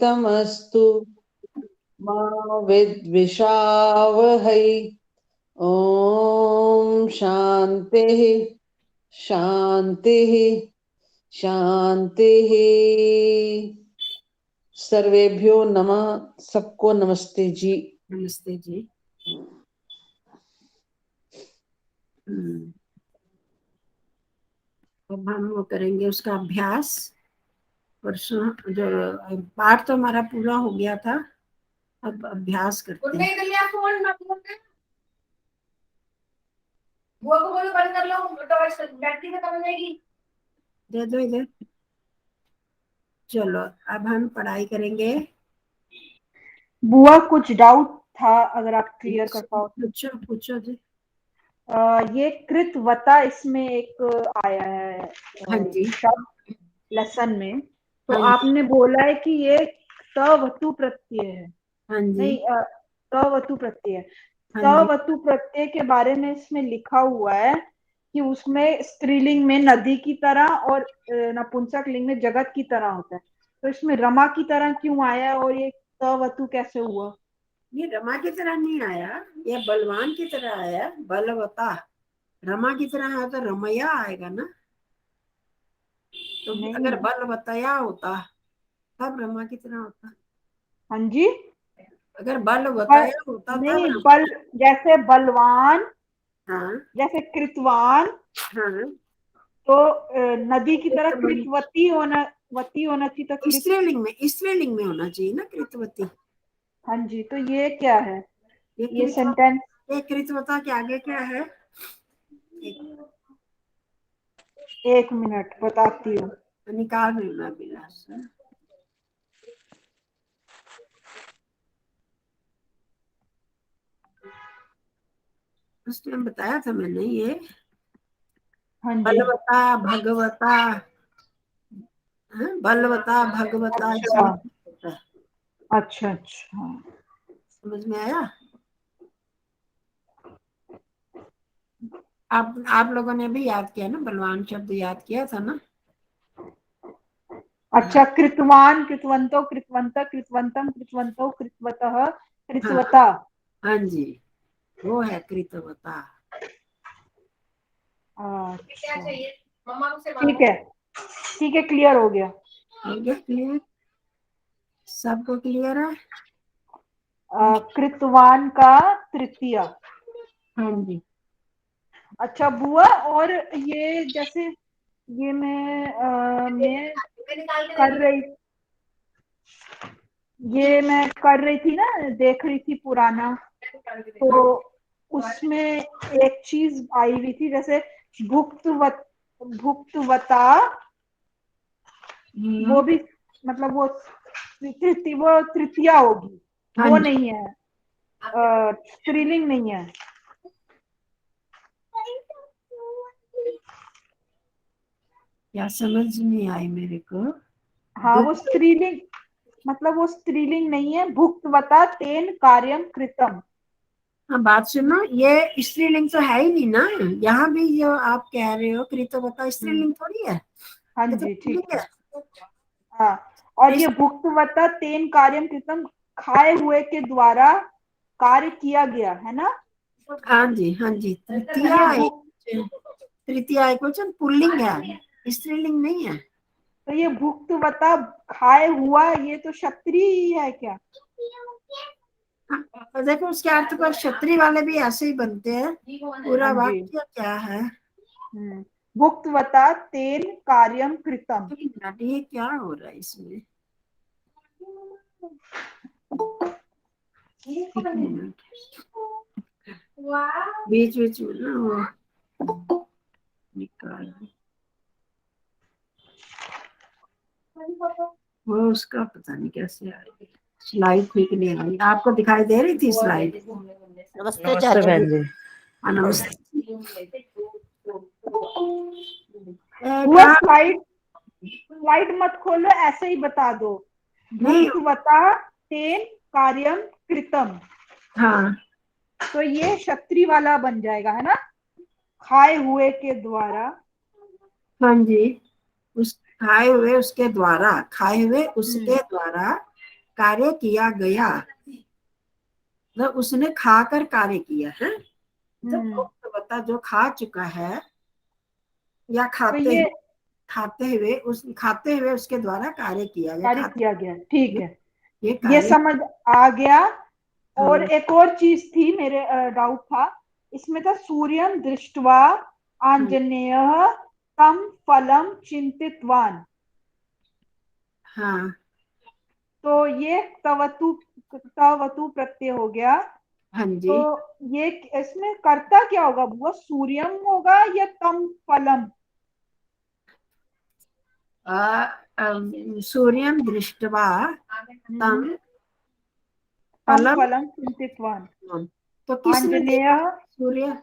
तमस्तु मा विद्विषावहै। ओम शांति शांति शांति। सर्वेभ्यो नमः। सबको नमस्ते जी। नमस्ते जी। अब हम वो करेंगे उसका अभ्यास। परसों जो पाठ तो हमारा पूरा हो गया था, अब अभ्यास करते हैं। बुआ को बोलो बंद कर लो, बैटरी खत्म हो जाएगी। दे दो इधर। चलो अब हम पढ़ाई करेंगे। बुआ कुछ डाउट था, अगर आप क्लियर कर पाओ। पूछो पूछो जी। ये कृतवता इसमें एक आया है हाँ जी। शब्द लेसन में, तो हाँ जी। आपने बोला है कि ये तवतु प्रत्यय है। हाँ जी। नहीं, तवतु प्रत्यय। हाँ जी। तवतु प्रत्यय के बारे में इसमें लिखा हुआ है कि उसमें स्त्रीलिंग में नदी की तरह और नपुंसक लिंग में जगत की तरह होता है, तो इसमें रमा की तरह क्यों आया और ये तवतु कैसे हुआ? ये रमा की तरह नहीं आया, ये बलवान की तरह आया, बलवता। रमा की तरह आया तो रमैया आएगा ना, तो नहीं। अगर बलवतया होता तब रमा की तरह होता। हाँ जी। अगर बलवतया होता तब नहीं, रमा। बल जैसे बलवान, हाँ जैसे कृतवान, हाँ। तो नदी की तरह कृतवती होना चाहिए, तो कृत। स्त्रीलिंग में होना चाहिए ना कृतवती। हाँ जी, तो ये क्या है? ये ये सेंटेंस कृतवता के आगे क्या है? एक मिनट बताती हूँ। निकाल रही मैं विलास। उस टाइम बताया था मैंने ये हाँ जी। बलवता भगवता। बलवता भगवता अच्छा इसमें होता है। अच्छा अच्छा। समझ में आया? आप लोगों ने भी याद किया ना, बलवान शब्द याद किया था ना। अच्छा, कृतवान, कृतवंतो, कृतवंत, कृतवंतम, कृतवंतो, कृतवतः, हाँ कृतवता। हाँ जी, वो है कृतवता। अच्छा, ठीक है ठीक है, क्लियर हो गया। हो गया क्लियर? सबको क्लियर है? कृतवान का तृतीय। हाँ जी। अच्छा बुआ, और ये जैसे ये मैं कर रही ये मैं कर रही थी ना, देख रही थी पुराना, तो उसमें एक चीज आई हुई थी, जैसे भुक्तवता, वो भी मतलब वो तृतीया होगी, हाँ वो जी। नहीं है, स्त्रीलिंग नहीं है। क्या समझ नहीं आई मेरे को? हाँ, वो स्त्रीलिंग, मतलब वो स्त्रीलिंग नहीं है। भुक्तवता तेन कार्यम कृतम। हाँ बात सुनो, ये स्त्रीलिंग तो है ही नहीं ना। यहाँ भी जो आप कह रहे हो कृतवता स्त्रीलिंग थोड़ी है, हाँ ये तो जी, ठीक पुल्लिंग है। है। हाँ, और ये भुक्तवता तेन कार्यम कृतम, खाए हुए के द्वारा कार्य किया गया है ना। हाँ जी हाँ जी। तो ये तृतीया एक वचन पुल्लिंग है, स्त्रीलिंग नहीं है। तो ये भुक्तवता खाए हुआ, ये तो क्षत्रिय है क्या? हाँ, देखो उसके अर्थ पर क्षत्रिय वाले भी ऐसे ही बनते हैं। पूरा हाँ जी। वाक्य क्या है? भुक्तवता तेन कार्यम कृतम। ये क्या हो रहा है इसमें? एक मिनट, बीच बीच में ना वो निकाल, वो उसका पता नहीं कैसे आएगी। स्लाइड ठीक नहीं आई। आपको दिखाई दे रही थी स्लाइड? नमस्ते बहन जी। नमस्ते। हुआ स्लाइड, स्लाइड मत खोलो, ऐसे ही बता दो। नहीं। भुक्तवता तेन कार्यम कृतम, हाँ तो ये क्षत्रिय वाला बन जाएगा, है ना, खाए हुए के द्वारा। हाँ जी। उस खाए हुए उसके द्वारा, खाए हुए उसके द्वारा कार्य किया गया, तो उसने खाकर कार्य किया है। तो बता, जो खा चुका है या तो ये खाते हुए उसके द्वारा कार्य किया गया, कार्य किया गया, ठीक है, ये ये कार्य। समझ आ गया। और हाँ, एक और चीज थी, मेरे डाउट था इसमें, था सूर्यम दृष्ट्वा आंजनेयः तं फलम चिंतितवान। हाँ, तो ये तवतु प्रत्यय हो गया। हाँ तो जी। ये इसमें कर्ता क्या होगा, वो सूर्यम होगा या तम फलम? सूर्यम दृष्ट्वा तं तम फलम। फलम चिंतितवान। तो किसने आंजनेय, देखा? सूर्य,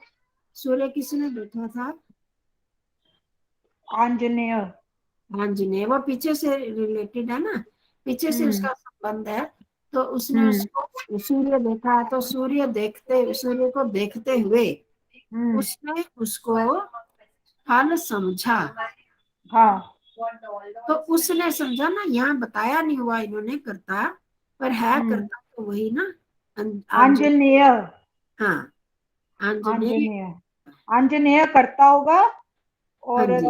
सूर्य किसने देखा था? आंजनेय। आंजनेय, वो पीछे से रिलेटेड है ना, पीछे से उसका संबंध है। तो उसने हम्म उसको सूर्य देखा, तो सूर्य को देखते हुए हम्म उसने उसको फल समझा। हाँ, तो उसने समझा ना, यहाँ बताया नहीं हुआ इन्होंने करता, पर है करता तो वही ना, आंजनेय। आंजनेय। हाँ, आंजनेय। आंजनेय, आंजनेय करता होगा। हाँ और जी,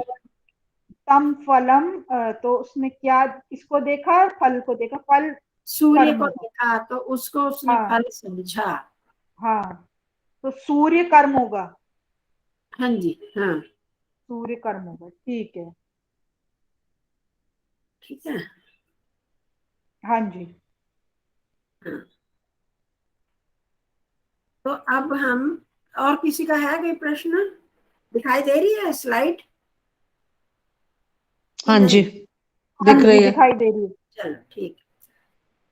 तम फलम, तो उसमें क्या, किसको देखा, फल को देखा, फल सूर्य कर्म को होगा। देखा तो उसको उसने हाँ फल समझा। हाँ, तो सूर्य कर्म होगा, हाँ जी, हाँ, सूर्य कर्म होगा, ठीक है। ठीक है। हाँ जी। हाँ, तो अब हम, और किसी का है कोई प्रश्न? दिखाई दे रही है स्लाइड कि हाँ जी, नहीं? हाँ दिख जी, रही है। दिखाई दे रही है। चलो ठीक।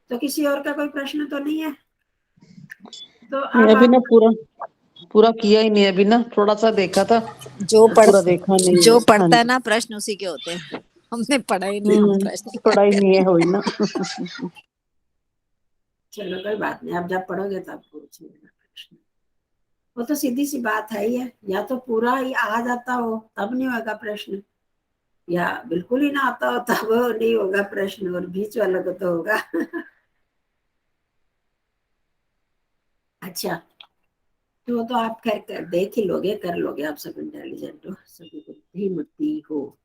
तो किसी और का कोई प्रश्न तो नहीं है? तो नहीं, अब अभी आप, ना पूरा पूरा किया ही नहीं, अभी ना थोड़ा सा देखा था, जो पढ़ पूरा देखा नहीं है। जो हाँ पढ़ता है जी। ना प्रश्न उसी के होते हैं। हमने पढ़ा ही नहीं, हम प्रश्न क्या पढ़ा ही नहीं है, करें। हुई ना। चलो कोई बात नहीं, आप जब पढ़ोगे तब पूछ लेना प्रश्न। वो तो सीधी सी बात है ही है, या तो पूरा ही आ जाता हो तब नहीं होगा प्रश्न, या बिल्कुल ही ना आता हो तब नहीं होगा प्रश्न, और बीच वाला को तो होगा। अच्छा, तो आप खैर देख ही लोगे, कर लोगे, आप सब इंटेलिजेंट हो, सभी बुद्धिमती हो।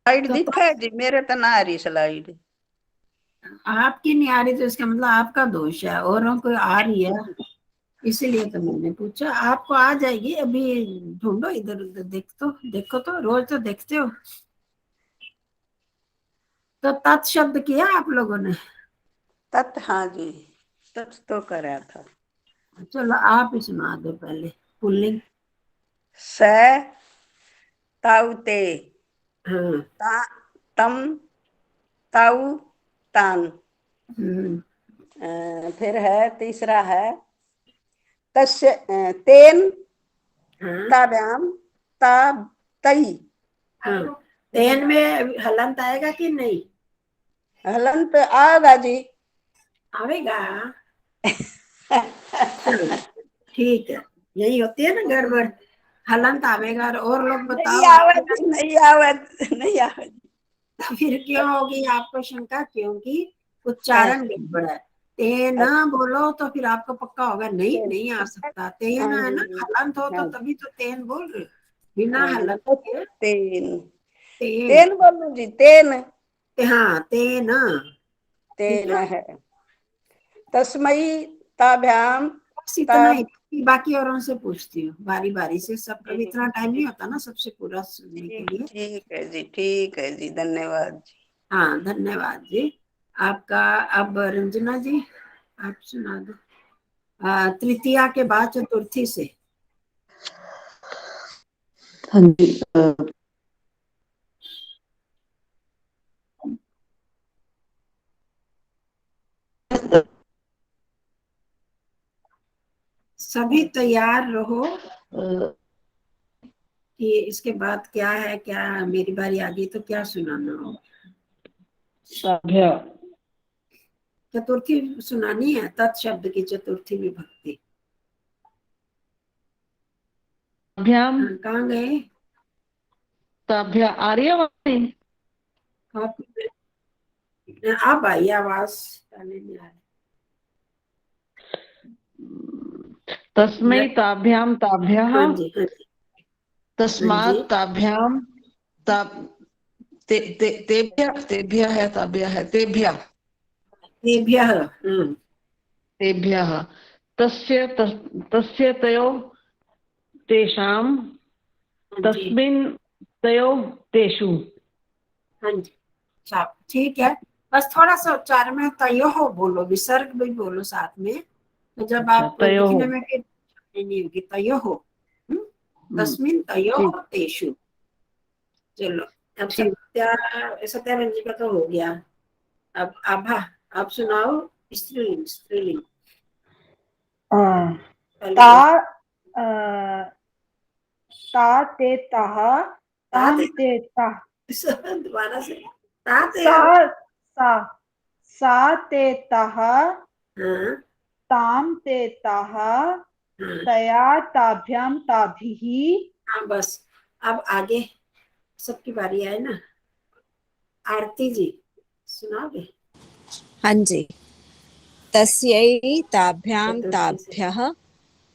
स्लाइड तो दिखा है जी, मेरे तो ना आ रही स्लाइड। आपकी नहीं आ रही तो इसका मतलब आपका दोष है, औरों को आ रही है, इसीलिए तो मैंने पूछा। आपको आ जाएगी, अभी ढूंढो इधर उधर, देखो तो रोज तो देखते हो। तो तत्शब्द किया आप लोगों ने? तत्, हाँ जी, तत् तो करा था। चलो आप ही सुना दो पहले, पुल्लिंग। स ताउते, हाँ। ता तम ताउ तान। हम्म। फिर है तीसरा है तस्य तेन हाँ। ताभ्याम ता तई। हाँ, तेन में हलंत आएगा कि नहीं? हलंत आएगा जी। आवेगा। चलो ठीक है, यही होती है ना गड़बड़, हलंत आवेगा। और लोग नहीं बताओ आवे आवेगा? जी, नहीं आवे, नहीं आवे जी। तो फिर क्यों होगी आपको शंका? क्योंकि हाँ, उच्चारण गड़बड़ है। ते ना बोलो तो फिर आपको पक्का होगा नहीं, तेन, नहीं आ सकता। तेन हाँ है ना, जी, हलंत हो तो हाँ, तभी तो तेन बोल रहे हो। बिना हाँ जी, हलंत के तेन, तेन। तेन बोलो जी, तेन, हाँ, तेन। ठीक तेन है, है। तस्मई ताभ्याम बस ता। इतना ही। बाकी औरों से पूछती हूँ बारी बारी से, सब कभी इतना टाइम नहीं होता ना सबसे पूरा सुनने के ठीक लिए। ठीक है जी, ठीक है जी, धन्यवाद जी। हाँ, धन्यवाद जी आपका। अब रंजना जी, आप सुना दो, तृतीया के बाद चतुर्थी से। हाँ जी। सभी तैयार रहो अ, कि इसके बाद क्या है, क्या मेरी बारी आ गई तो क्या सुनाना हो। साभ्या, चतुर्थी सुनानी है, तत्शब्द की चतुर्थी विभक्ति। अभ्याम हाँ, कहाँ गए? ताभ्या आर्यवाणी। अब आई आवाज, पहले नहीं आ रही। तस्मै ताभ्याम ताभ्यः हाँ जी, हाँ जी, तस्मात् हाँ जी। ताभ्याम तेभ्यः तेभ्यः है ताभ्यः है तेभ्यः तेभ्यः, तेभ्यः तस्य तयोः तेषां हाँ जी, तस्मिन् तयोः तेषु। हाँ जी। अच्छा, ठीक है। बस थोड़ा सा उच्चारण में तयोः बोलो, विसर्ग भी बोलो साथ में, तो जब अच्छा, आप तयोः। लिखने में फिर नहीं होगी। तयोः, तस्मिन् तयोः तेषु। चलो, अब ठीक। सत्यारंजी का तो हो गया। अब आभा, आप सुनाओ स्त्रीलिंग। स्त्रीलिंग ता ता ते तः ताम ते तः दोबारा से। ताते सा सा सा ते तः हाँ, ताम ते तः हाँ, तया ताभ्याम ताभिः। हाँ, बस। अब आगे सबकी बारी है ना। आरती जी सुनाओगे? हाँ जी। तस्यै ताभ्यां चतुर्थी से। ताभ्यः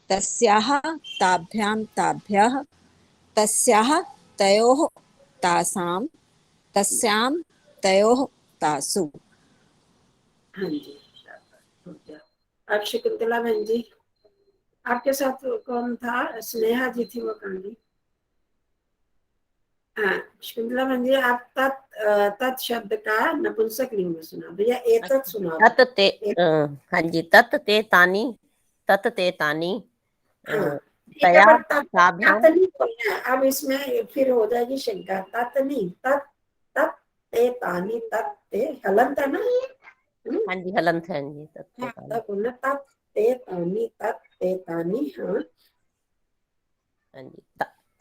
तस्याः ताभ्यां ताभ्यः तस्याः तयोः तासां तस्यां तयोः तासु। हाँ जी, हो गया। अब शकुंतला बहन जी, आपके साथ कौन था? स्नेहा जी थी, वो कौन थी? हाँ, शकुंतला बहन जी, आप तत् शब्द का नपुंसक लिंग सुना दो, या एतत् सुना दो। तत् ते हाँ जी, तत् ते तानि, तत् ते तानि हाँ, ठीक है, तया पर ताभ्यां। तत् नहीं बोलना है। अब इसमें फिर हो जाएगी शंका। तत् नहीं, तत् तत् ते तानि, तत् ते हलंत है ना। हाँ जी, हलंत है जी, तत् ते हाँ, तानि। तब बोलना तत् ते तानि, तत् ते तानि। हाँ, हाँ जी,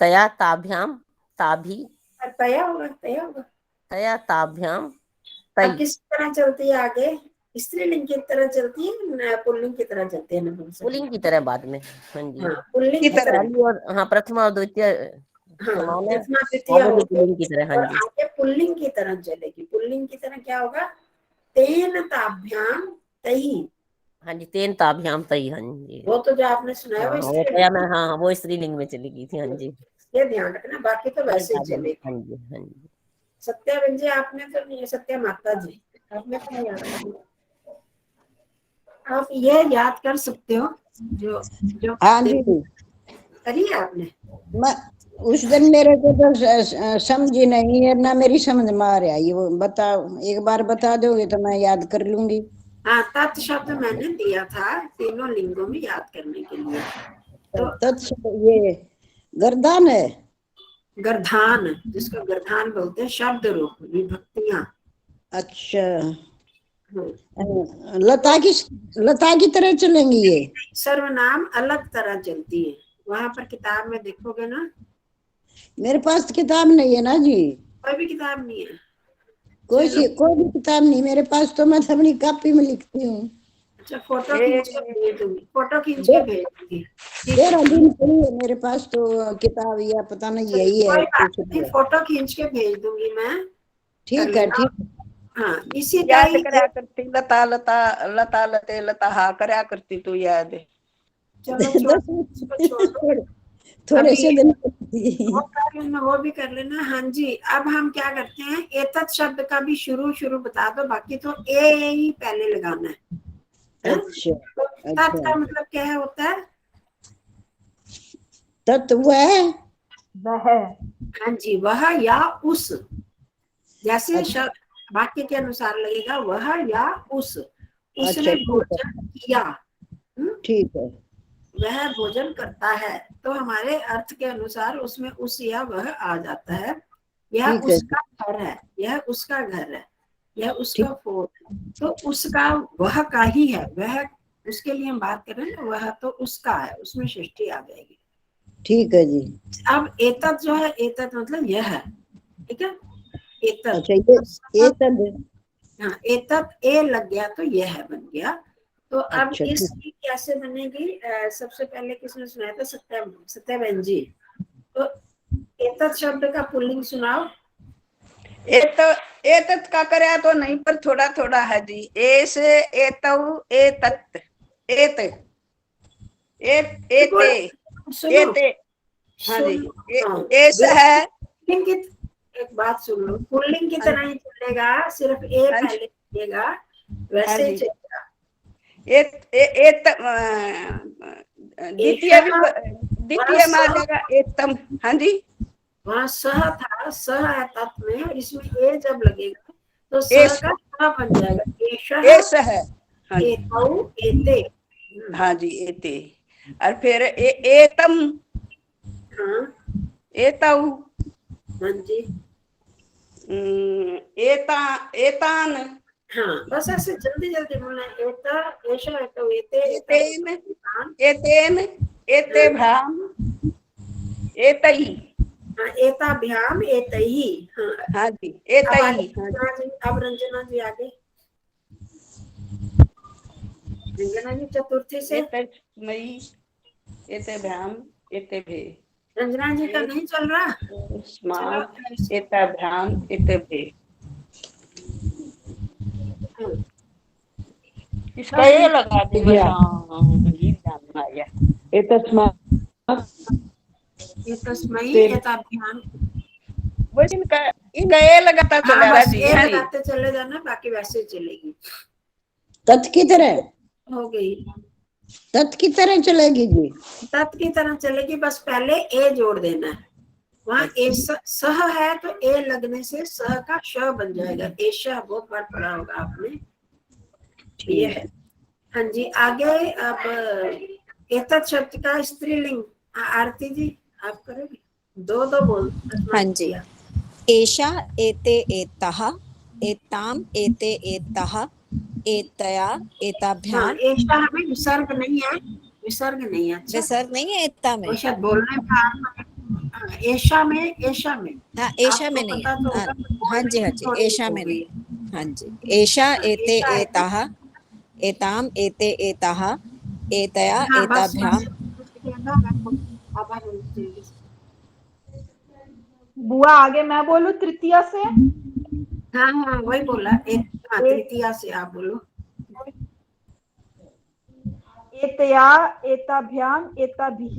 तया ताभ्यां ताभि, और तया होगा, तया होगा। तया ताभ्यां अब तई। किस तरह चलती है आगे? स्त्रीलिंग की तरह चलती है, पुल्लिंग की तरह चलती है नपुंसक पुल्लिंग लिंग? की तरह बाद में। हाँ जी, हाँ, पुल्लिंग की तरह। पहली और हाँ, प्रथमा और द्वितीय हाँ, समान है, प्रथमा द्वितीय आगे भी होगी, पुल्लिंग की तरह। हाँ और जी, आगे पुल्लिंग की तरह चलेगी। पुल्लिंग की तरह क्या होगा? तेन ताभ्याम तही। हाँ जी, तेन ताभ्यां तई। हाँ जी, वो तो जो आपने सुनाया हाँ वो वो तया में, स्त्रीलिंग, हाँ वो स्त्रीलिंग में चली गई थी। हाँ जी, ये ध्यान रखना, बाकी तो तेन वैसे ही ताभ्यां। चलेगी। हाँ जी, हाँ जी। सत्या बहन जी, आपने तो नहीं, सत्या माता जी आपने तो नहीं याद किया। आप ये याद कर सकते हो, जो जो हाँ जी। करिए आपने। मैं उस दिन मेरे को तो समझी नहीं है ना, मेरी समझ में आ रहा है। ये वो बताओ, एक बार बता दोगे तो मैं याद कर लूंगी। हाँ, तत् शब्द मैंने दिया था तीनों लिंगों में याद करने के लिए। तो तत्स ये गर्दान है। गर्धान, जिसको गर्धान बोलते हैं, शब्द रूप विभक्तियां। अच्छा, हम्म, लता की तरह चलेंगी ये। सर्वनाम अलग तरह चलती है। वहां पर किताब में देखोगे ना, मेरे पास तो किताब नहीं है ना जी। कोई भी किताब नहीं है। कोई चलो, कोई भी किताब नहीं मेरे पास, तो मैं तो अपनी कॉपी में लिखती हूँ। अच्छा, फोटो ये खींच के भेज दूंगी, फोटो खींच के दे- भेज दूंगी। ठीक है, 13 दिन पड़ी है मेरे पास तो किताब, या पता नहीं चलो, यही है कोई बात कुछ नहीं, भी है। फोटो खींच के भेज दूंगी मैं, कर ठीक है, लेना। ठीक। हाँ, इसी का याद ही करया करती, लता लता लता लते लता हा करया करती तू याद। चलो, छोड़, इसको छोड़ दो थोड़े थोड़े अभी। से दिन करती। वो कर लेना, वो भी कर लेना। हाँ जी, अब हम क्या करते हैं, एतत् शब्द का भी शुरू शुरू बता दो, बाकी तो ए ही पहले लगाना है? अच्छा तो तत् अच्छा। का मतलब क्या है, होता है? तत्व है। वह हाँ जी, वह या उस, जैसे अच्छा शब्द वाक्य के अनुसार लगेगा, वह या उस, अच्छा, उसने ठीक है, भोजन किया। ठीक है, वह भोजन करता है, तो हमारे अर्थ के अनुसार उसमें उस या वह आ जाता है। यह ठीक है, उसका घर है, यह उसका घर है, यह उसका ठीक फोन है। तो उसका, वह का ही है, वह उसके लिए हम बात करें ना, वह तो उसका है, उसमें षष्ठी आ जाएगी। ठीक है जी। अब एतत् जो है, एतत् मतलब यह है, ठीक है, एतत्। अच्छा, ये तद। हाँ, एतत् ए लग गया तो यह बन गया। तो अब अच्छा, ठीक। इसकी कैसे बनेगी? सबसे पहले किसने सुनाया था? सत्या बहन जी। तो एतत् शब्द का पुल्लिंग सुनाओ। एतत् का करया तो नहीं, पर थोड़ा थोड़ा है जी। ऐसे एतौ एतत् एत एते सुनो एते। हाँ जी, हाँ, ऐसा है। पुल्लिंग की एक बात सुन लो, पुल्लिंग की तरह ही चलेगा, सिर्फ ए हाँ पहले चलेगा, वैसे ही जी। चलेगा। द्वितीय भी, द्वितीय में आ जाएगा एतम। हाँ जी, वहाँ सह था, सह है तत्व में, और इसमें ए जब लगेगा तो सह एस का सह बन जाएगा। एषः ऐसा है। हाँ जी, एतौ एते। हाँ जी, एते। और फिर एतम हाँ एतौ हाँ जी, एता एतान हाँ, बस ऐसे जल्दी जल्दी बोलना है। एता एषः एतौ एते एतौ एतेन एतान्। एतेन एतेभ्याम एतई। हाँ, एताभ्याम एतैहि। हाँ, हाँ जी, अब आगे एतई। हाँ जी, रंजना जी, अब रंजना जी आगे। रंजना जी चतुर्थी से। एतस्मै एतेभ्याम एतेभे रंजना जी का नहीं चल रहा। चलो स्मात् एताभ्याम एतेभे। इसका ये लगा दी बस। हाँ, ये ध्यान में आया। एतस्मात् एतस्मै ते- एताभ्याम। बस इनका ये लगाता हाँ, चला रहा बस जी। ए हाँ जी, लगाते चले जाना, बाकी वैसे ही चलेगी। तत् की तरह, हो गई, तत् की तरह चलेगी जी। तत् की तरह चलेगी, बस पहले ए जोड़ देना है। वहाँ ए सह है तो ए लगने से सह का श बन जाएगा। एशा बहुत बार पढ़ा होगा आपने, ये है। हाँ जी, आगे अब एतत् शब्द का स्त्रीलिंग। आरती जी आप करोगे? दो दो बोल। हाँ जी। एषा एते एतः एताम एते एतः एतया हाँ, एताभ्याम। एशा हमें विसर्ग नहीं है, विसर्ग नहीं है। अच्छा, विसर्ग नहीं है एता में। वो शायद बोलने में हाँ, एशा में, एशा में। हाँ, एशा आपको में नहीं पता तो है। होगा, पर हाँ बोलने जी, हाँ में जी, थोड़ी एशा हो में गई। नहीं। हाँ जी, एशा एते एशा है। एतः एताम एते एतः एतया हाँ, बस एताभ्याम। आभार जल्दी से। बुआ आगे मैं बोलूं तृतीया से। हाँ हाँ, वही बोला। एक हाँ, तृतीया से आप बोलो। एतया एताभ्याम एताभिः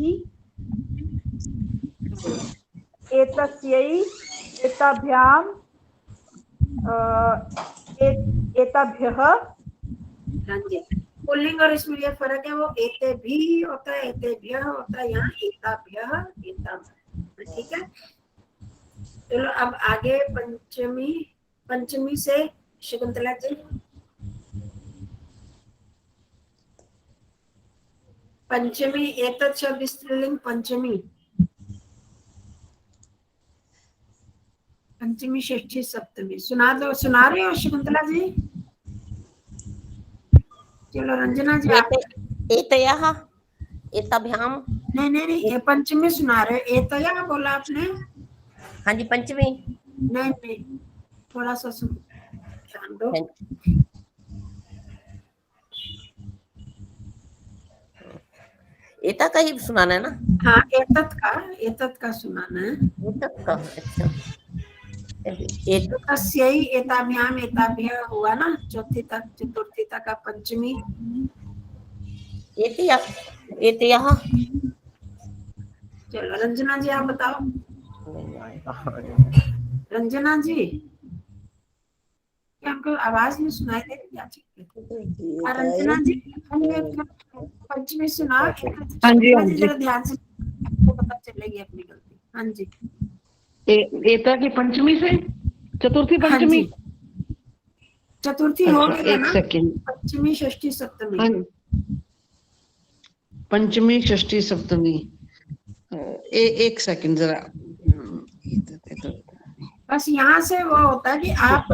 एतस्यै एताभ्याम एताभ्यः। हाँ जी, पुल्लिंग और इसमें ये फर्क है, वो एते भी होता है, एते भ्य होता है, यहाँ एताभ्यः एताभ्यः। ठीक है, चलो अब आगे पंचमी। पंचमी से शकुंतला जी। पंचमी एतत् शब्द स्त्रीलिंग पंचमी। पंचमी षष्ठी सप्तमी सुना दो, सुना रहे हो शकुंतला जी? चलो रंजना जी आप। एतयः एताभ्याम। नहीं नहीं नहीं, ये पंचमी सुना रहे हो। एतया बोला आपने? हाँ जी, पंचमी। नहीं नहीं, थोड़ा सा सुन, ध्यान दो। एता का ही सुनाना है ना? हाँ, एतत् का सुनाना है। एतत् का, अच्छा। एतस्यै एताभ्याम एताभ्यः हुआ ना, चौथी तक, चतुर्थी तक का पंचमी। एतयः। चलो रंजना जी आप बताओ। रंजना जी, क्या हमको आवाज नहीं सुनाई दे रही? रंजना जी पंचमी सुना। हाँ जी, हाँ जी। जरा ध्यान से, आपको पता चलेगी अपनी गलती। हाँ जी, एता की पंचमी से चतुर्थी हाँ पंचमी। जी, चतुर्थी हो अच्छा, गई है एक ना? सेकेंड। पंचमी षष्ठी सप्तमी। हाँ, पंचमी षष्ठी सप्तमी। एक सेकंड जरा। बस यहाँ से वो होता है कि आप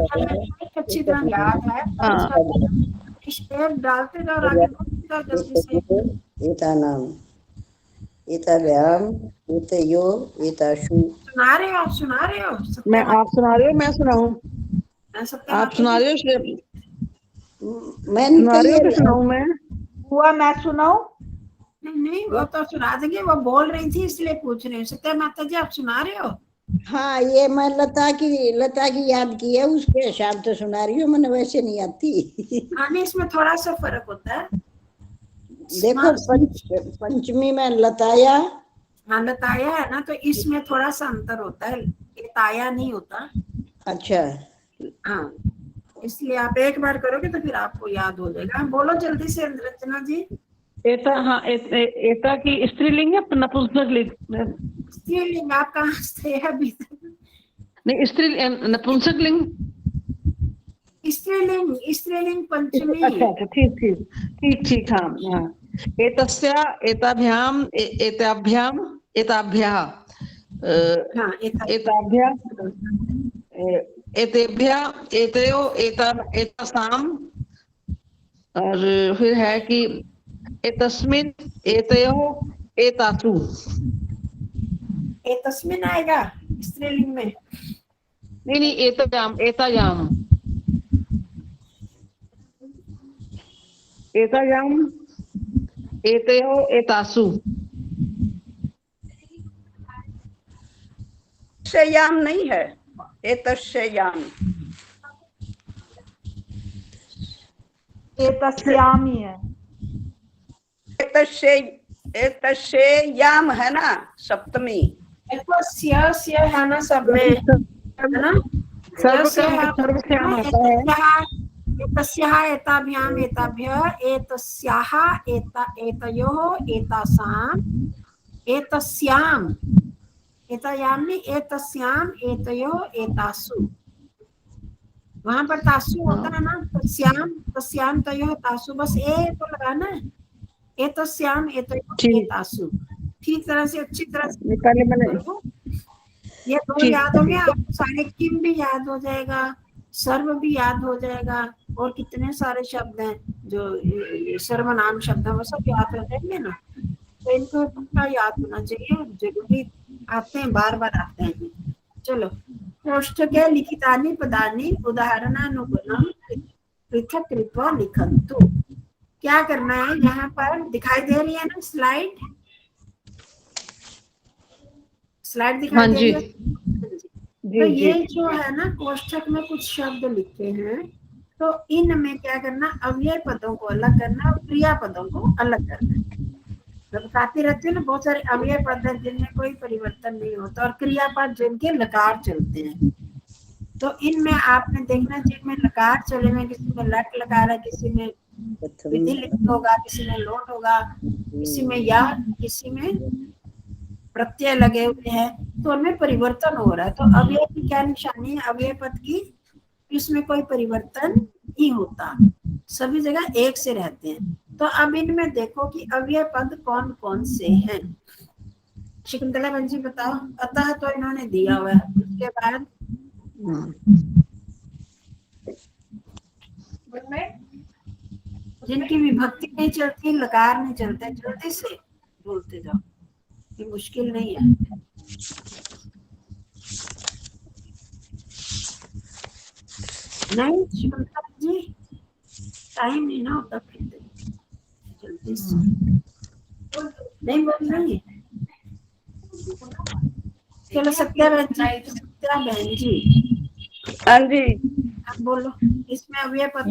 अच्छी तरह याद है, स्टेप डालते जाओ, आगे बढ़ते जाओ जल्दी से। एतानाम एताभ्याम एतयो एताशु। सुना रहे हो आप? सुना रहे हो? मैं, आप सुना रहे हो, मैं सुनाऊं? आप सुना रहे हो, मैं सुना रहे हो कि सुनाऊं मैं? बुआ मैं सुनाऊं? नहीं वो तो सुना देंगे, वो बोल रही थी इसलिए पूछ रही हूँ। सत्या माता जी आप सुना रहे हो? हाँ, ये मैं लता की याद की है, उसके हिसाब से सुना रही हूँ, मैंने वैसे नहीं आती। हाँ नहीं, इसमें थोड़ा सा फर्क होता है। देखो पंचमी में लताया, हाँ लताया है ना, तो इसमें थोड़ा सा अंतर होता है, ये ताया नहीं होता। अच्छा हाँ इसलिए आप एक बार करोगे तो फिर आपको याद हो जाएगा। बोलो जल्दी से रंजना जी। एता, हाँ एता की स्त्रीलिंग है नपुंसकलिंग? स्त्रीलिंग आप कहाँ से अभी तक? नहीं, स्त्री नपुंसकलिंग। स्त्रीलिंग पंचमी। अच्छा ठीक, हाँ। एतस्या, एताभ्याम, एताभ्याम, एताभ्याः, हाँ एताभ्याः, एतेभ्यः, एतयो, एतासाम, और फिर है कि एतस्मिन, एतयोः, एतासु। तस्मिन आएगा स्त्रीलिंग में? नहीं, एतायाम, एतायाम, एतायाम, एतयोः, एतासु। एतस्याम नहीं है, एतस्याम। एतस्यामी है। एतस्याम है ना सप्तमी। देखो स्य है ना सब में, है ना? सर्वस्याम आता है। एतस्याः, एताभ्याम, एताभ्यः, एतस्याः, एतयोः, एतासाम्, एतस्याम्, एतायाम नहीं, एतस्याम, एतयोः, एतासु। वहां पर तासु होता है ना, तस्याम तयोः तासु, बस ए तो लगाना है। एतस्याम, एतयोः, एतासु। ठीक तरह से, अच्छी तरह से निकाले मैंने। ये दो याद हो गया आपको, सारे किम भी याद हो जाएगा, सर्व भी याद हो जाएगा, और कितने सारे शब्द हैं जो सर्वनाम शब्द है वो सब याद हो जाएंगे ना। तो इनको पक्का याद होना चाहिए, जरूरी आते हैं, बार बार आते हैं। चलो, कोष्ठके लिखितानि पदानि उदाहरणानुगुणं पृथक कृत्वा लिखन्तु। क्या करना है, यहाँ पर दिखाई दे रही है ना स्लाइड दिखाई दे रही है? तो ये जो है ना कोष्ठक में कुछ शब्द लिखे हैं, तो इनमें क्या करना, अव्यय पदों को अलग करना और क्रिया पदों को अलग करना। बताती रहती हूँ ना, बहुत सारे अव्यय पद हैं जिनमें कोई परिवर्तन नहीं होता, और क्रियापद जिनके लकार चलते हैं। तो इनमें आपने देखना, जिनमें लकार चले में, किसी में लट लकार है, किसी में विधि लिप्त होगा, किसी में लोट होगा, किसी में या, किसी में प्रत्यय लगे हुए हैं, तो उनमें परिवर्तन हो रहा है। तो अव्यय की क्या निशानी है? अव्यय पद की इसमें कोई परिवर्तन नहीं होता, सभी जगह एक से रहते हैं। तो अब इनमें देखो कि अव्यय पद कौन कौन से हैं। शकुंतला बहन जी बताओ। अतः तो इन्होंने दिया हुआ है, उसके बाद जिनकी विभक्ति नहीं चलती, लकार नहीं चलते, जल्दी से बोलते जाओ, ये मुश्किल नहीं है। नहीं शकुंतला जी, टाइम नहीं ना होता, फिर जल्दी से नहीं बोल रही। चलो सत्या बहन जी, हाँ जी, आप बोलो। इसमें अव्यय पद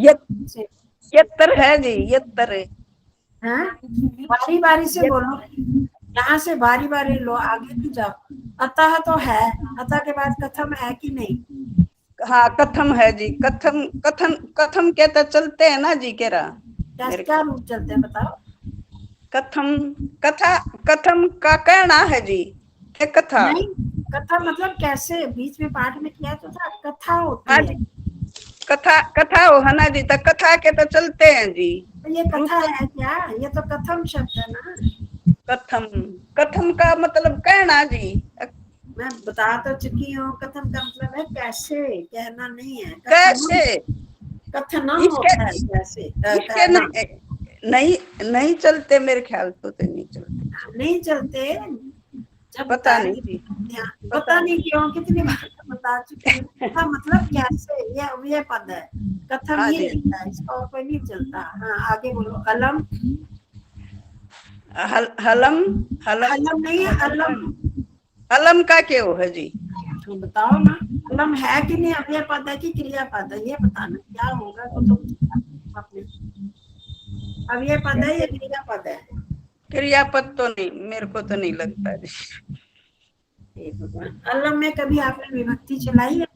से यत्तर है जी, यत्तर है। हाँ, बारी बारी से बोलो, यहाँ से बारी बारी लो, आगे भी जाओ। अतः तो है, अतः के बाद कथम है कि नहीं? हाँ कथम है जी, कथम कथम कथम के तो चलते हैं ना जी, केरा क्या रूप चलते हैं बताओ? कथम, कथा, कथम का कहना है जी, कथा नहीं, कथा मतलब कैसे, बीच में पाठ में किया तो था, कथा होती हाँ है। कथा हो है ना जी, तो कथा के तो चलते हैं जी। तो ये कथा है क्या? ये तो कथम शब्द है ना। कथम, कथम का मतलब कहना जी। मैं बता तो चुकी हूँ, कथम का मतलब है कैसे, कहना नहीं है। कैसे, कथना होता है कैसे, इसके नहीं चलते मेरे ख्याल तो नहीं चलते, नहीं चलते। जब पता नहीं जी, पता नहीं क्यों, कितनी बार बता चुकी हूँ। कथा मतलब कैसे, ये अव्यय पद है। कथम ये लिखता है, इसका और कोई नहीं चलता। हाँ आगे बोलो। अलम, हलम हलम अलम नहीं है, अलम। हलम का क्यों है जी? तो बताओ ना, अलम है कि नहीं, अव्यय पद है कि क्रियापद है, ये बताना क्या होगा तो तुम अपने। अव्यय पद है या क्रियापद है? क्रियापद तो नहीं, मेरे को तो नहीं लगता जी। हे भगवान, अलम में कभी आपने विभक्ति चलाई है?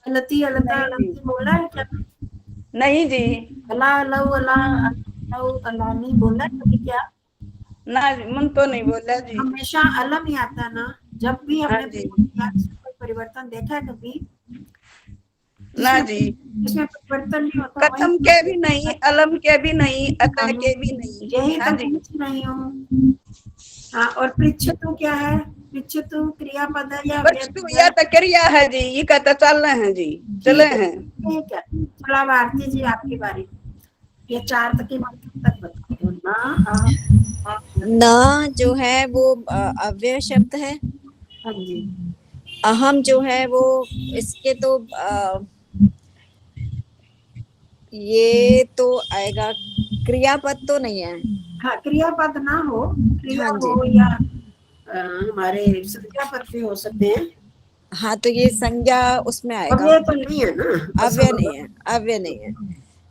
अलती, अलता, अलती बोला है क्या? नहीं जी, अला, अलऊ, अला, अलऊ, अलानी बोला है कभी क्या? ना जी, मन तो नहीं बोला जी। हमेशा अलम ही आता ना, जब भी हाँ हमने जी। कोई परिवर्तन देखा है कभी? ना जी, इसमें परिवर्तन नहीं होता, वही कथम के भी नहीं, अलम के भी नहीं, अतः के भी नहीं। यही हाँ तो जी। पूछ रही हूँ। हाँ, और पृच्छतु क्या है? पृच्छतु क्रियापद है या अव्यय बच्चों पद यह है? तो क्रिया है जी, ये कहते चल रहे हैं जी, चले हैं। ठीक है, चलो अब आरती जी आपकी बारी। ये 4 तक की बात तक बता दो ना। न जो है वो अव्यय शब्द है। हाँ जी, अहम जो है वो इसके तो ये तो आएगा, क्रियापद तो नहीं है। हाँ, क्रियापद ना हो, क्रिया हाँ जी, हो या हमारे संज्ञापद भी हो सकते हैं। हाँ तो ये संज्ञा उसमें आएगा। अव्यय तो नहीं है ना? अव्यय नहीं है, अव्यय नहीं है।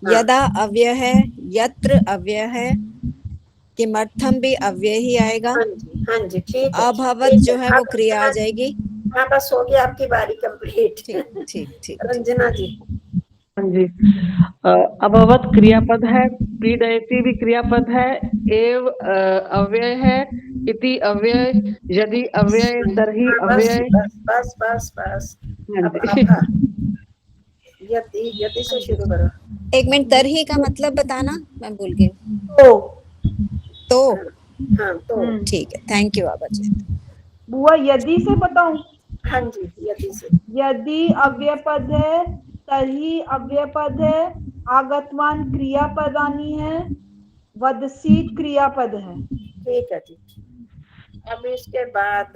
यदा अव्यय है, यत्र अव्यय है, किमर्थम भी अव्यय ही आएगा। हाँ जी, हाँ जी, ठीक है। अभवत जो है वो क्रिया आ जाएगी। हाँ, बस हो गई आपकी बारी कंप्लीट। ठीक ठीक ठीक। रंजना जी। हाँ जी। अभवत क्रियापद है, पीडयति भी क्रियापद है, एव अव्यय है, इति अव्यय, यदि अव्यय, तर्हि हाँ, बस अव्यय। बस बस बस बस। हाँ अब जी। आपका यदि, यदि से शुरू करो। एक मिनट, तरही का मतलब बताना, मैं भूल गई। तो हाँ, तो ठीक है, थैंक यू बाबा जी। बुआ यदि से बताऊं? हाँ जी, यदि से। यदि अव्यय पद है, तर्हि अव्यय पद है, आगतवान क्रियापदानी है, वदसीत क्रियापद है। ठीक है, ठीक। अब इसके बाद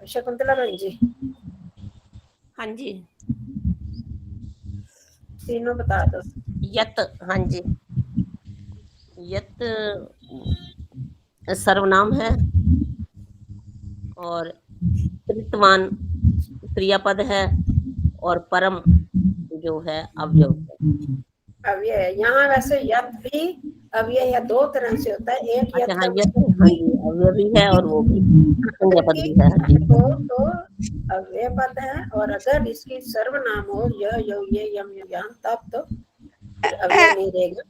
शकुंतला बहन जी हाँ जी। तीनों बता दो। यत, हाँ जी। यत सर्वनाम है और कृतवान क्रियापद है और परम जो है अव्यय है। अव्यय है यहाँ, वैसे यद भी अव्यय या 2 तरह से होता है। एक यद अच्छा, हाँ का यत, हाँ जी, अव्यय भी है और वो भी संज्ञापद भी है। हाँ जी। तो अव्यय पद है, और अगर इसकी सर्वनाम हो य यो ये यम याम, तब तो फिर अव्यय नहीं रहेगा।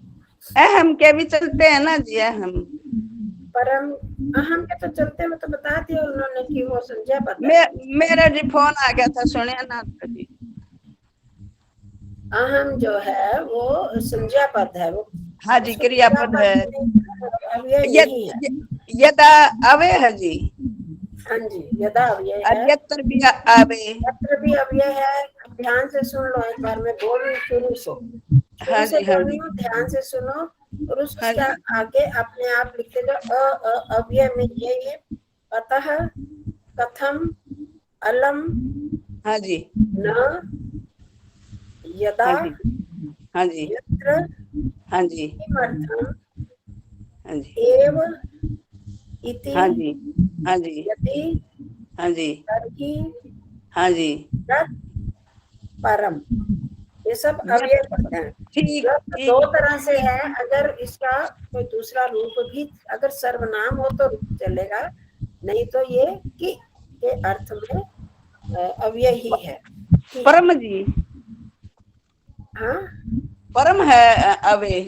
अहम के भी चलते हैं ना जी, अहम। परम अहम के तो चलते हुए तो बता दिया उन्होंने कि वो संज्ञा पद है। मेरा जी फोन आ गया था, सुनिए ना जी। अहम जो है वो संज्ञा पद है, वो हाँ जी, क्रियापद है। अव्यय नहीं है। यदा अव्यय है जी। हाँ जी, यदा अव्यय और है, यत्र भी अव्यय। यत्र भी अव्यय है। ध्यान से सुन लो, एक बार मैं बोल रही शुरू से, हाँ जी, हाँ जी। ध्यान से सुनो, और उसके हाँ जी। आगे अपने आप लिखते जाओ। अव्यय में ये अतः, कथम, अलम, हाँ जी, न, यदा, हाँ जी, हाँ जी, यत्र, हाँ जी, किमर्थम, हाँ जी, एव, इति, हाँ जी, हाँ जी, यदि, हाँ जी, तर्हि, हाँ जी, तत्, परम। ये सब अव्यय पद हैं। ठीक। 2 तरह से है, अगर इसका कोई दूसरा रूप भी अगर सर्वनाम हो तो चलेगा, नहीं तो ये कि के अर्थ में अव्यय ही है। परम जी, हाँ, परम है अव्यय।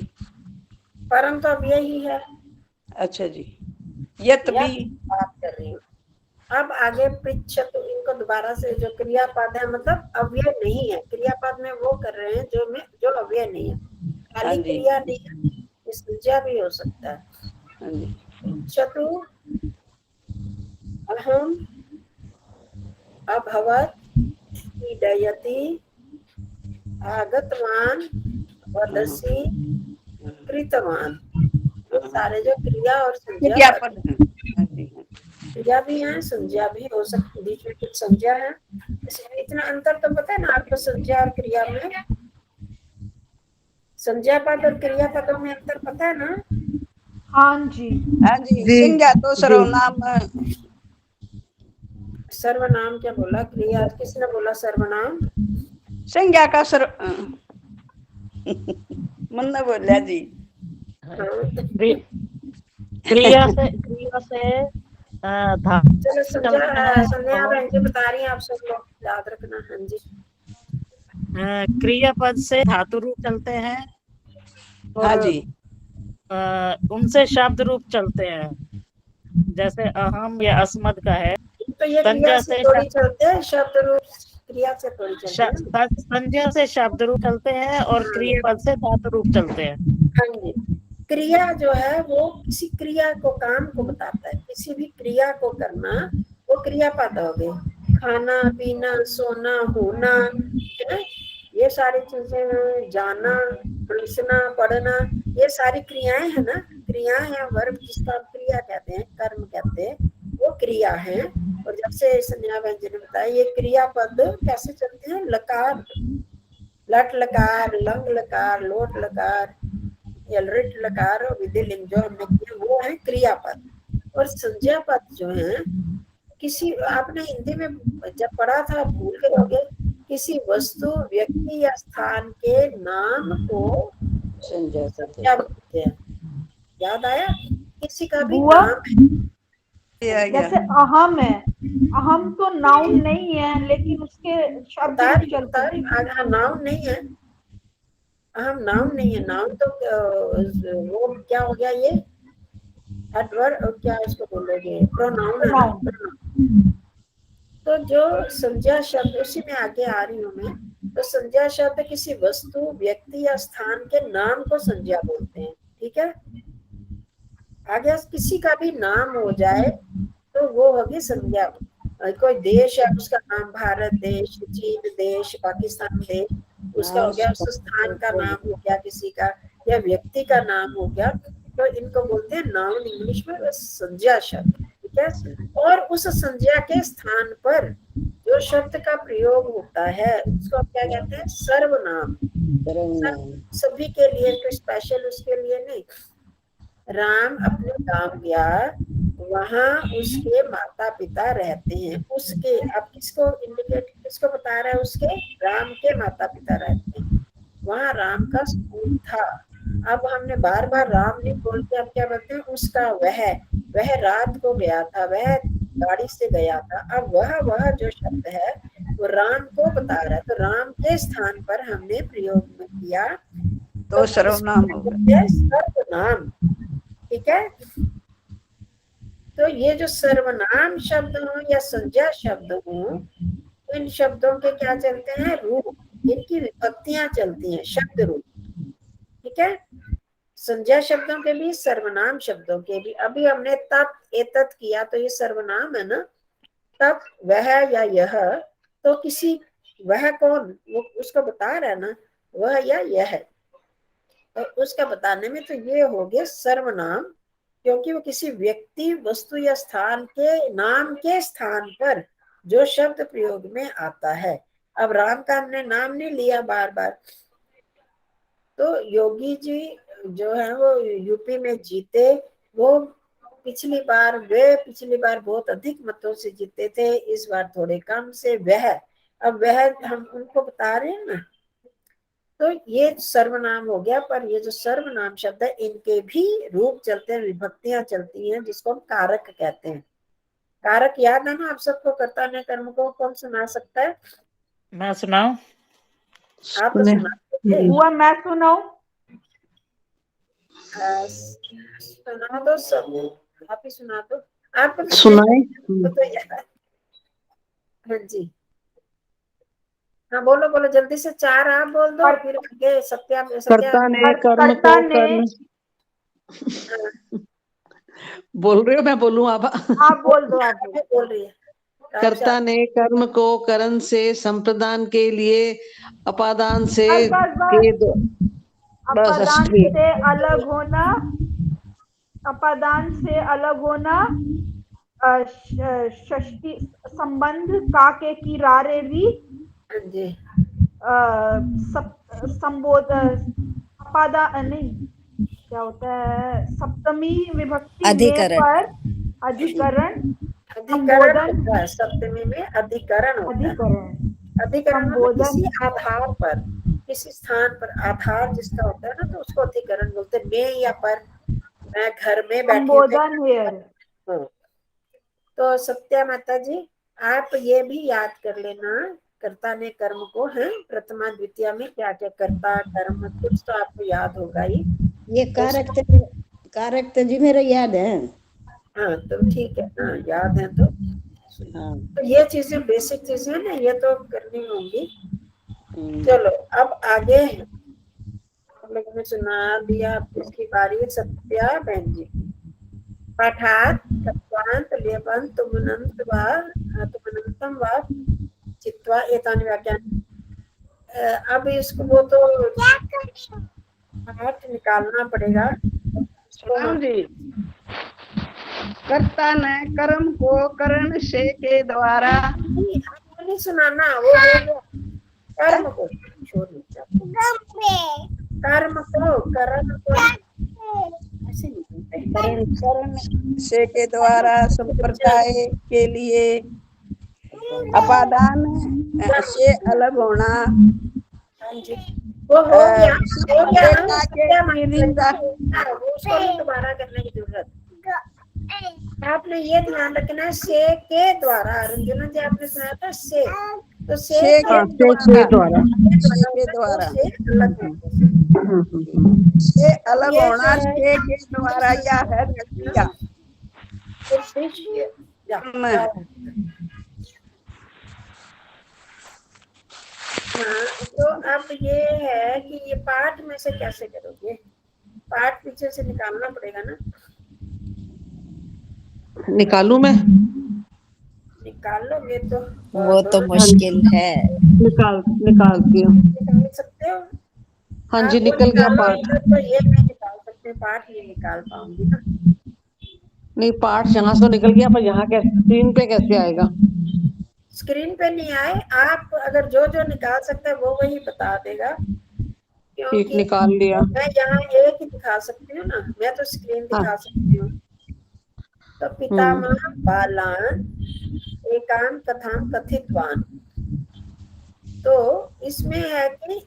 परम तो अव्यय ही है। अच्छा जी, यत यह भी। बात कर रही हूँ। अब आगे पृच्छत, तो इनको दोबारा से, जो क्रियापद है मतलब अव्यय नहीं है, क्रियापद में वो कर रहे हैं जो अव्यय नहीं है, खाली हाँ जी, क्रिया नहीं है, ये संज्ञा भी हो सकता है। हाँ जी, पृच्छतु, अहम, अभवत, पीडयति, आगतवान, वदसी, कृतवान। ये सारे जो क्रिया और संज्ञा, क्रियापद है। हाँ जी, क्रिया भी है, संज्ञा भी हो सकती, बीच में कुछ संज्ञा है। इसमें इतना अंतर तो पता है ना आपको, संज्ञा और क्रिया में? संज्ञा पद और क्रिया पदों में अंतर पता है ना? हाँ जी। हाँ जी, जी, संज्ञा तो जी। सर्वनाम। सर्वनाम क्या बोला? क्रिया किसने बोला? सर्वनाम संज्ञा का मुन्ना बोलिया जी। हाँ। क्रिया से धातु चलो चलते हैं संध्या और बहन जी बता रही हैं, आप सब लोग याद रखना। हाँ जी। क्रियापद से धातु रूप चलते हैं और हाँ जी। उनसे शब्द रूप चलते हैं, जैसे अहम या अस्मद का है। तो ये क्रिया संज्ञा से से थोड़ी चलते हैं, शब्द रूप क्रिया से थोड़ी चलते हैं। संज्ञा से शब्द रूप चलते हैं और क्रियापद से धातु रूप चलते हैं। हाँ जी। क्रिया जो है वो किसी क्रिया को, काम को बताता है। किसी भी क्रिया को करना वो क्रियापद हो गए। खाना पीना, सोना, होना, है ना, ये सारी चीजें, जाना, लिखना, पढ़ना, ये सारी क्रियाएं है ना। क्रियाएं हैं, वर्ब जिसका आप क्रिया कहते हैं, कर्म कहते हैं, वो क्रिया है। और जब से संज्ञा व्यंजन जी ने बताया, ये क्रियापद कैसे चलते हैं? लकार, लट लकार, लंग लकार, लोट लकार, लृट लकार और विधिलिंग जो हमने किया वो है क्रियापद। और संज्ञा पद जो है, किसी, आपने हिंदी में जब पढ़ा था भूल गए होगे, किसी वस्तु, व्यक्ति या स्थान के नाम को संज्ञा बोलते हैं। याद आया? किसी का भी बुआ, नाम है। जैसे अहम है, अहम तो नाउन नहीं है लेकिन उसके शब्द रूप चलते हैं। नाउन नहीं है, अहम नाउन नहीं है। नाउन तो वो क्या हो गया? ये एडवर्ब, क्या इसको बोलोगे? प्रोनाउन है ना। तो जो संज्ञा शब्द, उसी में आगे आ रही हूँ मैं। तो संज्ञा शब्द किसी वस्तु, व्यक्ति या स्थान के नाम को संज्ञा बोलते हैं। ठीक है, आगे किसी का भी नाम हो जाए तो वो होगी संज्ञा। कोई देश है, उसका नाम भारत देश, चीन देश, पाकिस्तान देश, उसका हो गया। उस स्थान का नाम हो गया किसी का, या व्यक्ति का नाम हो गया, तो इनको बोलते हैं नाउन, इंग्लिश में संज्ञा शब्द। ठीक है, और उस संज्ञा के स्थान पर जो शब्द का प्रयोग होता है उसको क्या कहते हैं? सर्वनाम। सभी के लिए, तो स्पेशल उसके लिए नहीं। राम अपने गांव गया, वहां उसके माता पिता रहते हैं। उसके, अब किसको इंडिकेट, किसको बता रहा है? उसके, राम के माता पिता रहते हैं। वहां राम का स्कूल था। अब हमने बार बार राम नहीं बोलते, अब क्या बोलते हैं? उसका, वह रात को गया था, वह गाड़ी से गया था। अब वह जो शब्द है वो राम को बता रहा है, तो राम के स्थान पर हमने प्रयोग में किया तो सर्वनाम हो गया। सर्वनाम। ठीक है, तो ये जो सर्वनाम शब्द हो या संज्ञा शब्द हो, इन शब्दों के क्या चलते हैं? रूप, इनकी विभक्तियां चलती हैं, शब्द रूप। ठीक है, संज्ञा शब्दों के भी, सर्वनाम शब्दों के भी। अभी हमने तत्, एतत् किया, तो ये सर्वनाम है ना। तत्, वह या यह, तो किसी, वह कौन, वो उसको बता रहा है ना, वह या यह, तो उसका बताने में तो ये हो गए सर्वनाम, क्योंकि वो किसी व्यक्ति, वस्तु या स्थान के नाम के स्थान पर जो शब्द प्रयोग में आता है। अब राम का हमने नाम नहीं लिया बार बार। तो योगी जी जो है वो यूपी में जीते, वो पिछली बार बहुत अधिक मतों से जीते थे, इस बार थोड़े कम से। अब वह हम उनको बता रहे हैं ना, तो ये सर्वनाम हो गया। पर ये जो सर्वनाम शब्द है, इनके भी रूप चलते हैं, विभक्तियां चलती हैं, जिसको हम कारक कहते हैं। कारक याद है ना आप सबको? कर्ता ने कर्म को कौन सुना सकता है? मैं सुनाऊं? आप तो सुना हुआ, मैं सुनाऊं? सुना दो सब, आप ही सुना दो। आपको सुनाए। तो याद। हाँ जी, हाँ बोलो बोलो जल्दी से, 4 आप बोल दो, फिर आगे सत्या कर्ता ने कर्म को कर्म, बोल रहे हो? मैं बोलूं? आप बोल दो, आप बोल रही है। कर्ता ने कर्म को करण से संप्रदान के लिए अपादान से अपादान से अलग होना, अपादान से अलग होना, षष्ठी संबंध, काके की रारे री, संबोध, अपादान नहीं, क्या होता है, सप्तमी विभक्ति में अधिकरण। पर अधिकरण अधिकरण संबोधन होता है, सप्तमी में अधिकरण होता है। अधिकरण अधिकरण मतलब संबोधन किसी आधार पर, किसी स्थान पर आधार जिसका होता है ना, तो उसको अधिकरण बोलते हैं। मैं या पर, मैं घर में बैठी हूँ संबोधन हेयर। हाँ। तो सत्या माता जी, आप ये भी याद कर लेना, कर्ता ने कर्म को है प्रथमा द्वितीय में क्या क्या कर्ता कर्म, कुछ तो आपको याद होगा ही। ये कारक तो जी मेरा याद है। हाँ तो ठीक है, हाँ याद है तो हाँ। तो ये चीजें बेसिक चीजें हैं ना, ये तो करनी होंगी। चलो अब आगे हम लोगों ने सुना दिया, अब इसकी बारी है सत्या बहन जी। पाठात तत्वांत लेपन तुमनंत वा तुमनंतम वा चित्वा एतानि व्याख्यान। अब इसको वो तो पाठ निकालना पड़ेगा उसको। जी, कर्ता ने कर्म को करण से के द्वारा, नहीं सुनाना, वो हो गया। कर्म को छोड़ कर्म को करण को ऐसे नहीं बोलते हैं। करण से के द्वारा संप्रदाय के लिए अपादान से अलग होना। हाँ जी, वो हो गया, हो गया ना, के निंदा। वो उसको नहीं दोबारा करने की जरूरत। आपने ये ध्यान रखना है, से के द्वारा। रंजना जी आपने सुना था से, तो से से के से द्वारा। के द्वारा से अलग से अलग होना, से के द्वारा या है दृष्टिया। उद्देश्य या हाँ। तो अब ये है कि ये पाठ में से कैसे करोगे, पाठ पीछे से निकालना पड़ेगा ना। निकालूं मैं? निकालोगे तो वो तो मुश्किल है। निकालती हूँ। निकाल सकते हो। हाँ जी, आप निकल गया निकालो, पाठ। तो ये नहीं निकाल सकते, पाठ नहीं निकाल पाऊंगी ना। नहीं, पाठ यहाँ से निकल गया, पर यहाँ कैसे, स्क्रीन पे कैसे आएगा? स्क्रीन पे नहीं आए, आप अगर जो जो निकाल सकते हैं वो वही बता देगा। ठीक, क्योंकि निकाल लिया। मैं यहाँ एक ही दिखा सकती हूँ ना, मैं तो स्क्रीन दिखा सकती हूँ। तो पितामह बालान एकान कथाम कथितवान, तो इसमें है कि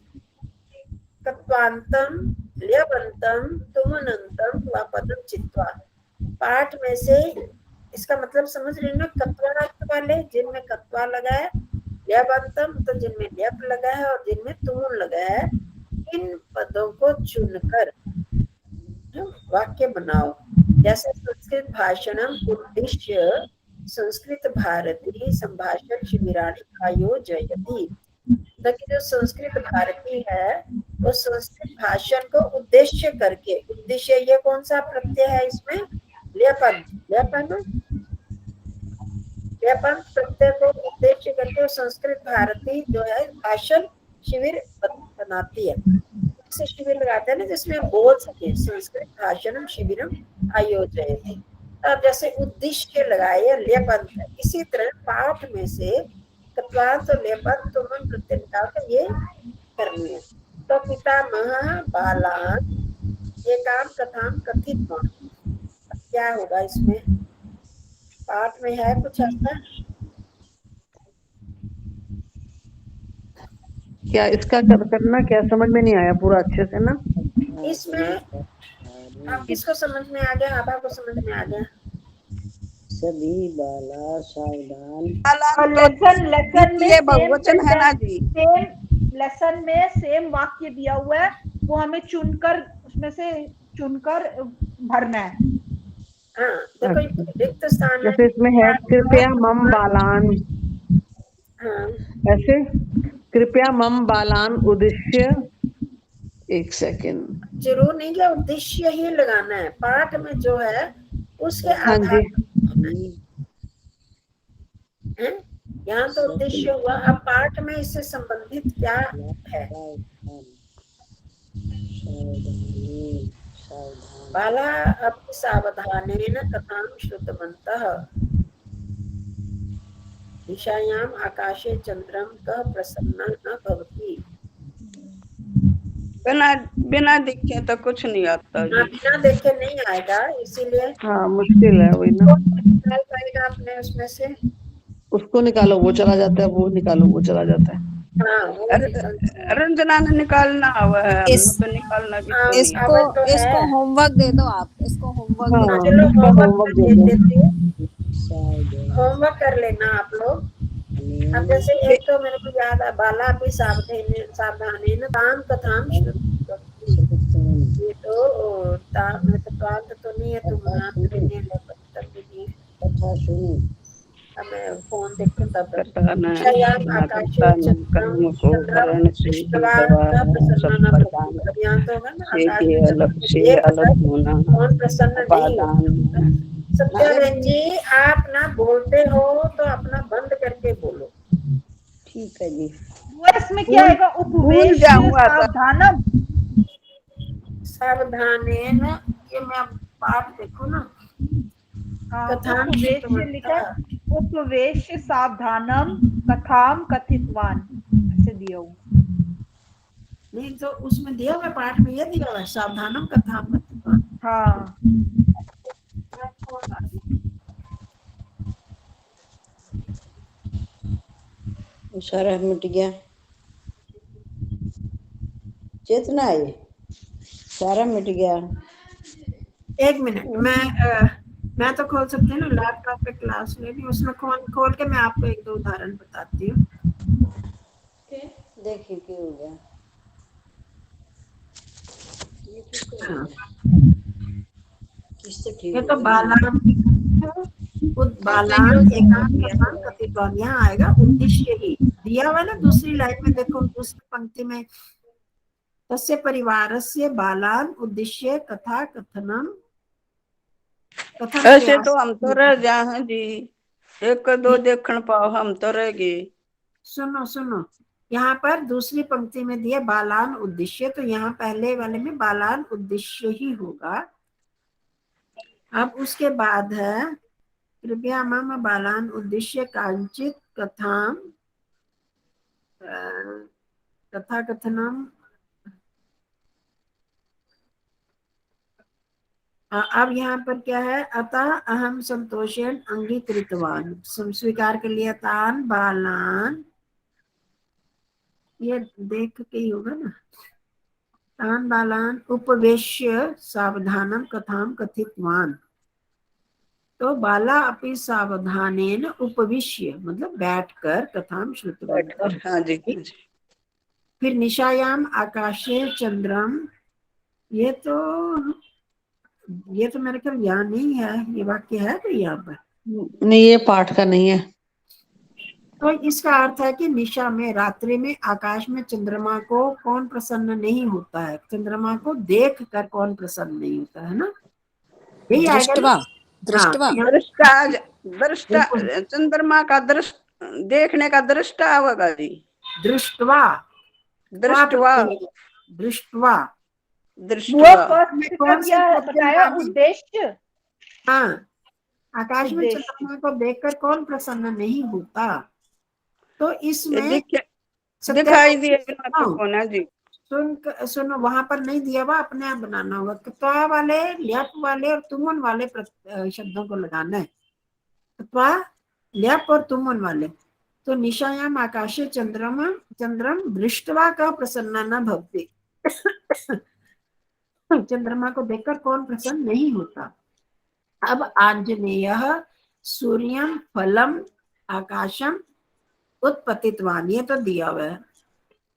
कत्वांतम ल्यबंतम तुमनंतम वापदम चित्वा। पाठ में से इसका मतलब समझ रही ना, कत्वार्थ वाले जिनमें कत्वा लगा है, ल्यबंतम तो जिनमें ल्यप लगा है और जिनमें तुम लगा है, इन पदों को चुनकर वाक्य बनाओ। जैसे संस्कृत भाषणम उद्देश्य संस्कृत भारती संभाषण शिबिराणि आयोजयति। ताकि जो संस्कृत भारती है वो संस्कृत भाषण को उद्देश्य करके, उद्देश्य ये कौन सा प्रत्यय है इसमें, ल्यपन, ल्यपन ल्यपन प्रत्यय को उद्देश्य करके संस्कृत भारती जो है भाषण शिविर बनाती है। ऐसे शिविर लगाते हैं ना जिसमें बोल सके, संस्कृत भाषणम शिविरम आयोजयति। अब जैसे उद्देश्य लगाए लेपन, इसी तरह पाठ में से कत्वांत और लेपन तुमन प्रत्यय निकाल कर ये करनी है। तो पितामह बालान एकाम कथाम कथितवान, क्या होगा इसमें, पाठ में है कुछ ऐसा? क्या इसका करना, क्या समझ में नहीं आया पूरा अच्छे से ना। इसमें आप किसको समझ में आ गया, आभा को समझ में आ गया? सभी बाला सावधान। और लेसन में ये बहुवचन है ना जी। सेम लेसन में सेम वाक्य दिया हुआ है, वो हमें चुनकर उसमें से चुनकर भरना है। हाँ देखो रिक्त स्थान है, जैसे इसमें है कृपया मम बालान, हाँ ऐसे कृपया मम बालान उद्देश्य। एक सेकेंड, जरूर नहीं कि उद्देश्य ही लगाना है, पाठ में जो है उसके हाँ आधार जी। है। यहाँ तो उद्देश्य हुआ, अब पाठ में इससे संबंधित क्या है? बाला अपि सावधानेन कथां श्रुतवन्तः, दिशायाम् आकाशे चन्द्रं कः प्रसन्नः न भवति। बिना बिना देखे तो कुछ नहीं आता जी। बिना देखे नहीं आएगा, इसीलिए हाँ मुश्किल है वही ना। निकाल पाएगा आपने उसमें से। उसको निकालो वो चला जाता है, वो निकालो वो चला जाता है। हाँ वो निकल जाएगा। रंजना ने निकालना हुआ है, इस हमने तो निकालना भी हाँ, तो नहीं इसको अब तो इसको है। होमवर्क दे दो आप, इसको होमवर्क दे हाँ, दो। चलो इसका होमवर्क होमवर्क मैं दे दे दो। देती हूँ, होमवर्क कर लेना आप लोग। अब जैसे एक तो मेरे को याद है, बाला भी सावधानी न ताम कथाम श्रुत। ये तो प्रांत तो नहीं है, तुम नाम भी नहीं है, तब भी नहीं है। कथा सुनी। अब मैं फोन देखूं तब तक। करता न शयाम न आकाशे करता न चंद्रम कर्म को चंद्रम करण से ही दृष्टवा दवा स प्रसन्न सब न प्रदान भवति। अब यहाँ तो होगा ना, से आकाश के में अलग चंद्रमा से को देख अलग कर होना कौन प्रसन्न नहीं अपादान। होता। सत्यानंद जी, आप ना बोलते हो तो अपना बंद करके बोलो। ठीक है जी। वो इसमें क्या आएगा? भूल उपवेश जाऊंगा तो सावधानम। सावधानेन, ये मैं अब पाठ देखो ना, हाँ, कथान उपवेश लिखा है, उपवेश सावधानम कथाम कथितवान, ऐसे दिया हुआ। नहीं तो उसमें दिया हुआ पाठ में ये दिया हुआ है, सावधानम कथाम कथितवान। हाँ, वो सारा मिट गया, चेतना है सारा मिट गया। एक मिनट, मैं तो खोल सकती हूँ ना लैपटॉप पे क्लास में भी, उसमें खोल के मैं आपको एक दो उदाहरण बताती हूँ। देखिए क्या हो गया। हाँ, किससे ठीक ये हो तो गया? बालान बालान एकांत कथितवान, यहाँ आएगा उद्देश्य ही दिया हुआ ना दूसरी लाइन में, देखो दूसरी पंक्ति में, तस्य परिवारस्य बालान उद्देश्य कथा कथनम कथन ऐसे प्रयास। तो हम तो रह जा हैं जी, एक दो देखण पाओ हम तो रह गए। सुनो सुनो, यहाँ पर दूसरी पंक्ति में दिया बालान उद्देश्य, तो यहाँ पहले वाले में बालान उद्देश्य ही होगा। अब उसके बाद है कृपया मम बालान उद्देश्य कांचित कथाम कथा कथनम। अब यहाँ पर क्या है, अतः अहम संतोषेण अंगीकृतवान, स्वीकार कर लिया, तान बालान, ये देख के ही होगा ना, तान बालान उपवेश्य सावधानम कथाम कथितवान। तो बाला अपि सावधानेन उपविश्य, मतलब बैठकर कथाम श्रुतवान। हाँ जी हाँ जी। फिर निशायाम आकाशे चंद्रम, ये तो मेरे ख्याल यहाँ नहीं है, ये वाक्य है तो यहाँ पर नहीं, ये पाठ का नहीं है। तो इसका अर्थ है कि निशा में, रात्रि में आकाश में चंद्रमा को कौन प्रसन्न नहीं होता है, चंद्रमा को देख कर कौन प्रसन्न नहीं होता है ना, यही आएगा ना। दृष्टवा हाँ, दृष्टा चंद्रमा का देखने का दृष्टा होगा जी। दृष्टवा दृष्टवा दृष्टवा वो दृष्टवा फर्स्ट का कौन से क्या प्रत्यय बताया? माने? उद्देश्य। हाँ, आकाश में उद्देश्य। चंद्रमा को देखकर कौन प्रसन्न नहीं होता, तो इसमें दिखाई दिया कौन है जी। सुनो, वहां पर नहीं दिया हुआ, अपने आप बनाना होगा। त्वा वाले, ल्यप वाले और तुमन वाले शब्दों को लगाना है, त्वा ल्यप और तुमन वाले। तो निशायाम आकाशे चंद्रम दृष्टवा का प्रसन्न न भवति, चंद्रमा को देखकर कौन प्रसन्न नहीं होता। अब आंजनेय सूर्यम फलम आकाशम उत्पतितवान, ये तो दिया हुआ है।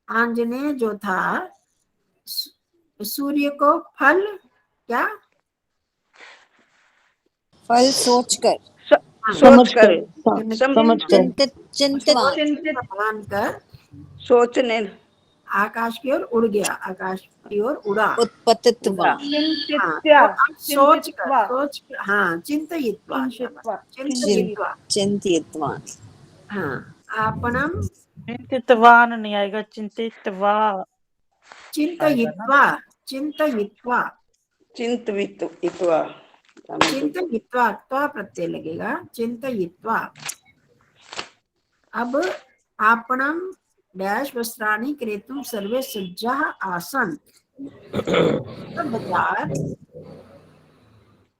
आंजनेय जो था सूर्य को फल, क्या फल सोचकर, सोचकर चिंतित मानकर सोचने आकाश की ओर उड़ गया, आकाश की ओर उड़ा। उत्पतितवान। हाँ, तो सोच कर, हाँ, चिंतयित्वा, चिंतितवान। हाँ, आपनम चिंतितवान नहीं आएगा, चिंतितवा चिंतयित्वा त्वा प्रत्यय लगेगा, चिंतयित्वा। अब आपनम डैश वस्त्राणि क्रेतुम सर्वे सज्जा आसन। तो बाजार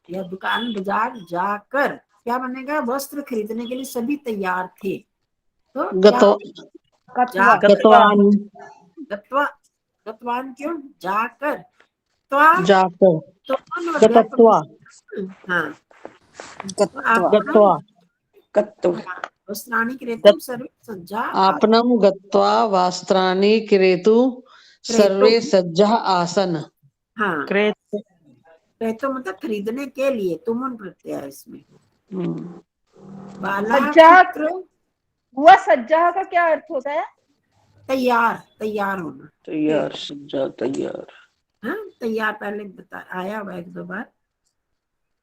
या दुकान बाजार जाकर क्या बनेगा, वस्त्र खरीदने के लिए सभी तैयार थे। तो गतो कत्वा गतवान गत्वा, गतवान क्यों, जाकर, त्वा जाकर तो और गतत्वा हाँ तो गत्वा गत्वा कत्तु वस्त्राणि क्रेतुम सर्वे सज्जा आपनम गत्वा वस्त्राणि क्रेतु सर्वे सज्जा आसन। हाँ क्रेत क्रेतु मतलब खरीदने के लिए, तुमुन प्रत्यय है इसमें। बाला सज्जा पुत्र हुआ, सज्जा का क्या अर्थ होता है? तैयार, तैयार होना। तैयार, सज्जा तैयार। हाँ तैयार पहले बता आया हुआ एक दो बार।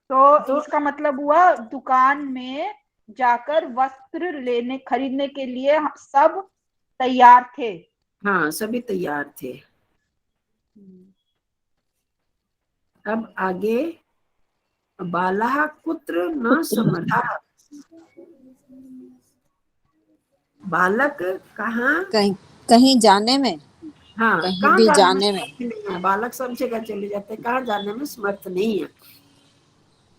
तो इसका मतलब हुआ दुकान में जाकर वस्त्र लेने खरीदने के लिए सब तैयार थे। हाँ सभी तैयार थे। अब आगे, बाला कुत्र न समर्था, बालक कहाँ, कहीं कहीं जाने में, हाँ कहीं कहाँ भी जाने जाने में। समर्थ नहीं है, बालक सब जगह चले जाते हैं, कहाँ जाने में समर्थ नहीं है।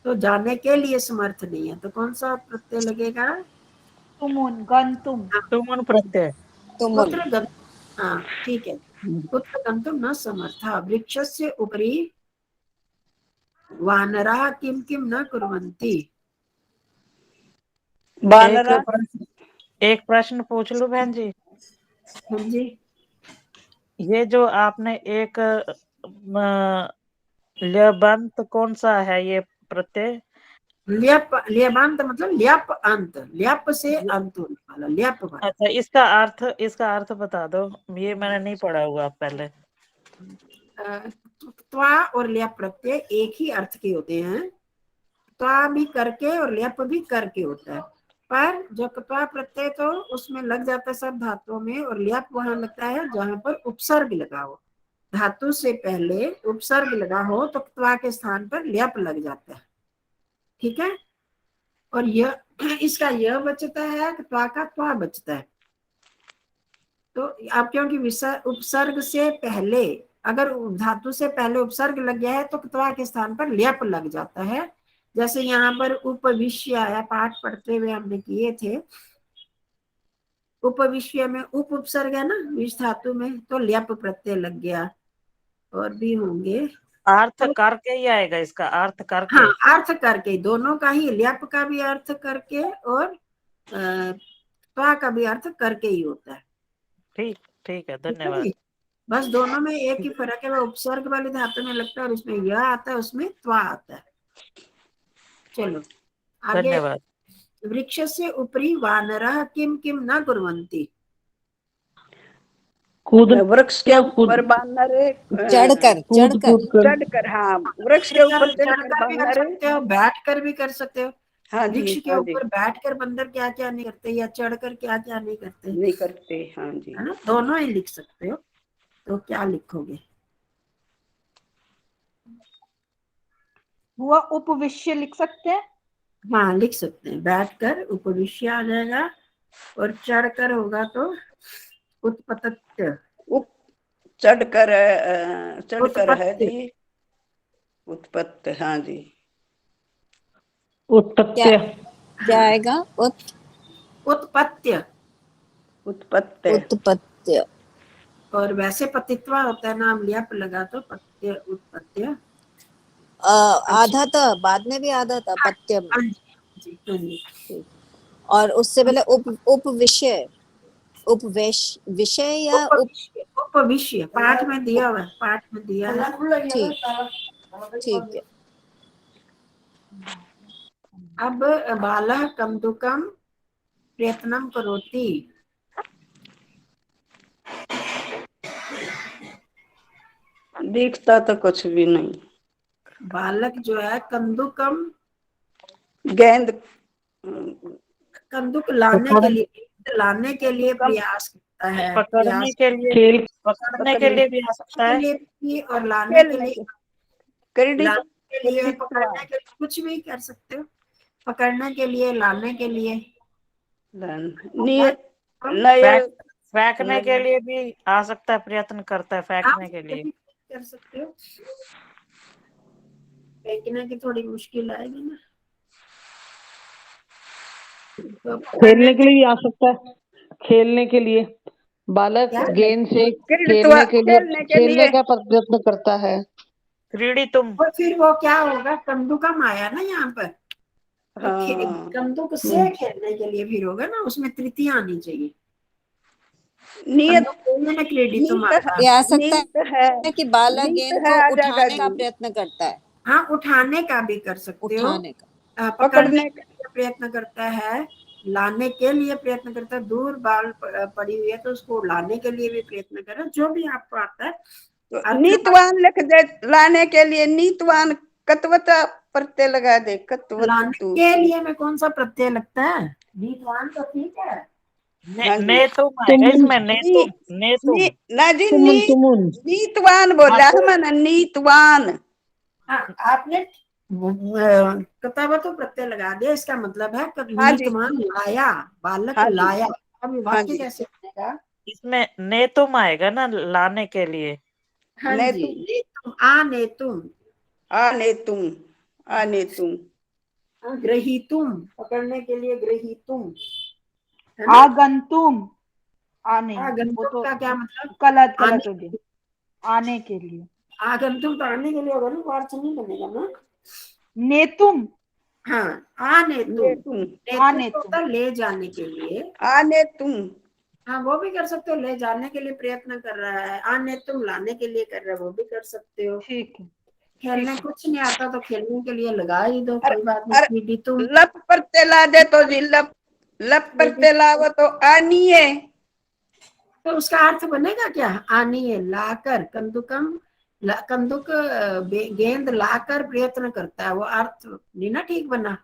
तो जाने के लिए समर्थ नहीं है, तो कौन सा प्रत्यय लगेगा, तुमुन, गंतुम। तुमुन प्रत्यय। तुमुन पुत्र गंतुम, हाँ ठीक है, पुत्र गंतुम न समर्था, वृक्षस्य उपरि वानराः किम किम न कुर्वन्ति। बानरा एक प्रश्न पूछ लूं बहन जी, हाँ जी, ये जो आपने एक ल्यबंत कौन सा है ये प्रत्यय? ल्यप, ल्यबांत मतलब ल्यप अंत, ल्यप से अंत होने वाला, ल्यप वाला। अच्छा, इसका अर्थ बता दो, ये मैंने नहीं पढ़ा हुआ पहले। त्वा और ल्यप प्रत्यय एक ही अर्थ के होते हैं। त्वा भी करके और ल्यप भी करके होता है, पर जो त्वा प्रत्यय तो उसमें लग जाता है सब धातुओं में, और ल्यप वहां लगता है जहां पर उपसर्ग लगा हो, धातु से पहले उपसर्ग लगा हो तो त्वा के स्थान पर ल्यप लग जाता है। ठीक है, और यह इसका यह बचता है, त्वा का त्वा बचता है। तो अब क्योंकि उपसर्ग से पहले, अगर धातु से पहले उपसर्ग लग गया है तो त्वा के स्थान पर ल्यप लग जाता है। जैसे यहाँ पर उपविश्य आया, पाठ पढ़ते हुए हमने किए थे, उपविश्य में उप उपसर्ग है ना विष धातु में, तो ल्यप प्रत्यय लग गया। और भी होंगे, अर्थ करके ही आएगा इसका, अर्थ करके। हाँ अर्थ करके, दोनों का ही, ल्यप का भी अर्थ करके और त्वा का भी अर्थ करके ही होता है। ठीक ठीक है, ठीक है धन्यवाद। जी? बस दोनों में एक ही फर्क है, वो उपसर्ग वाली धातु में लगता है और इसमें यह आता है, उसमें त्वा आता है। चलो आगे, धन्यवाद। वृक्ष से ऊपरी वानरः किम किम न कुर्वन्ति। कूद वृक्ष के ऊपर बानर चढ़कर चढ़कर, हाँ वृक्ष के ऊपर चढ़कर भी कर बानर, सकते हो, बैठ कर भी कर सकते हो। हाँ जी, वृक्ष के हाँ जी, ऊपर बैठ कर बंदर क्या क्या नहीं करते, या चढ़कर क्या क्या नहीं करते, नहीं करते, हाँ जी। है ना, दोनों ही लिख सकते हो। तो क्या लिखोगे, हुआ उपविश्य लिख सकते हैं। हाँ लिख सकते हैं, बैठकर उपविश्य आ जाएगा, और चढ़कर होगा तो उत्पत्त्य, चढ़कर, चढ़कर है उत्पत्ति। जी, उत्पत्ति, हाँ जी। उत्पत्ति क्या आएगा? उत्पत्त्य, उत्पत्ति, उत्पत्ति। और वैसे पतित्वा होता है, नाम ल्यप लगा तो पत्य, उत्पत्त्य। आधा था, बाद में भी आधा था पत्य में। हाँ जी, हाँ जी। और उससे पहले उप विषय, उपवेश विषय या उपविश्य पाठ में दिया हुआ है, पाठ में दिया है। ठीक है। अब बालः कन्दुकं प्रयत्नं करोति। दिखता तो कुछ भी नहीं। बालक जो है कंदुकम, गेंद, कंदुक लाने के लिए प्रयास करता है, पकड़ने के लिए, खेल पकड़ने के लिए भी आ सकता है। भी, और लाने के लिए, करड़ी, लाने के लिए, पकड़ने के लिए, कुछ भी कर सकते हो, पकड़ने के लिए, लाने के लिए। फेंकने के लिए भी आ सकता है, प्रयत्न करता है फेंकने के लिए। कर सकते हो, फेंकने की थोड़ी मुश्किल आएगी ना। तो खेलने के लिए भी आ सकता है, खेलने के लिए बालक क्या? गेंद से क्रीडित्वा, खेलने के लिए, खेलने के खेलने लिए। का प्रयत्न करता है। क्रीडितुम। और फिर वो क्या होगा, कंदुकम आया ना यहाँ पर, तो हाँ, कंदुक से खेलने के लिए फिर होगा ना, उसमें तृतीया आनी चाहिए। नियत, कंदुक क्रीडितुम नीत आता। ये आ सकता नीत है, है कि बालक नीत गेंद है, को आ जाएगा उठाने का जी। प्रयत्न करता है, हाँ, उठाने का भी कर सकते हो, उठाने का। पकड़ने पकड़ने के लिए प्रयत्न करता है, लाने के लिए प्रयत्न करता है, दूर बाल पड़ी हुई है तो उसको लाने के लिए भी प्रयत्न करो, जो भी आपको आता है। अर्थ नीतवान लिख दे, लाने के लिए नीतवान, कत्वत प्रत्यय लगा दे, लाने कत्वत। के लिए में कौन सा प्रत्यय लगता है, नीतवान तो ठीक है। हाँ जी। नेतुम आएगा इसमें, नेतुम, नेतुम। ना जी, तुमुन तुमुन नीतवान बोला हाँ, है मैंने, नीतवान। हाँ, आपने कतावा तो प्रत्यय लगा दिया, इसका मतलब है हाँ जी, नीतवान लाया, बालक हाँ जी, लाया। अब ये हाँ वाक्य जी। कैसे बनेगा? इसमें नेतुम आएगा ना, लाने के लिए। हाँ ने जी, तुम, नेतुम, आ नेतुम, आने तुम, आने तुम। ग्रहीतुम, पकड़ने के लिए ग्रहीतुम, है ना। आगंतुम, आने, वो आगंतुक तो का क्या मतलब? गलत आने, गलत हो गया, आने के लिए। आगंतुक तो आने के लिए होगा ना, वो अर्थ नहीं बनेगा ना। नेतुम, हाँ, आने तुम, ने तुम, नेतुम आने तो तुम, होता है ले जाने के लिए। आने तुम। हाँ, वो भी कर सकते हो, ले जाने के लिए प्रयत्न कर रहा है, आने तुम लाने के लिए कर रहे हो, वो भी कर सकते हो। ठीक है। खेलने कुछ नहीं आता तो खेलने के लिए लगा ही दो, अरे, कोई बात अरे, नहीं, दीदी तुम। लप प्रत्यय ला दे तो जी, लप, लप प्रत्यय लावो तो आनी है। तो उसका अर्थ बनेगा क्या, आनी है, लाकर, कंदुकम, कंदुक गेंद लाकर प्रयत्न करता है, वो अर्थ नहीं ना ठीक बना।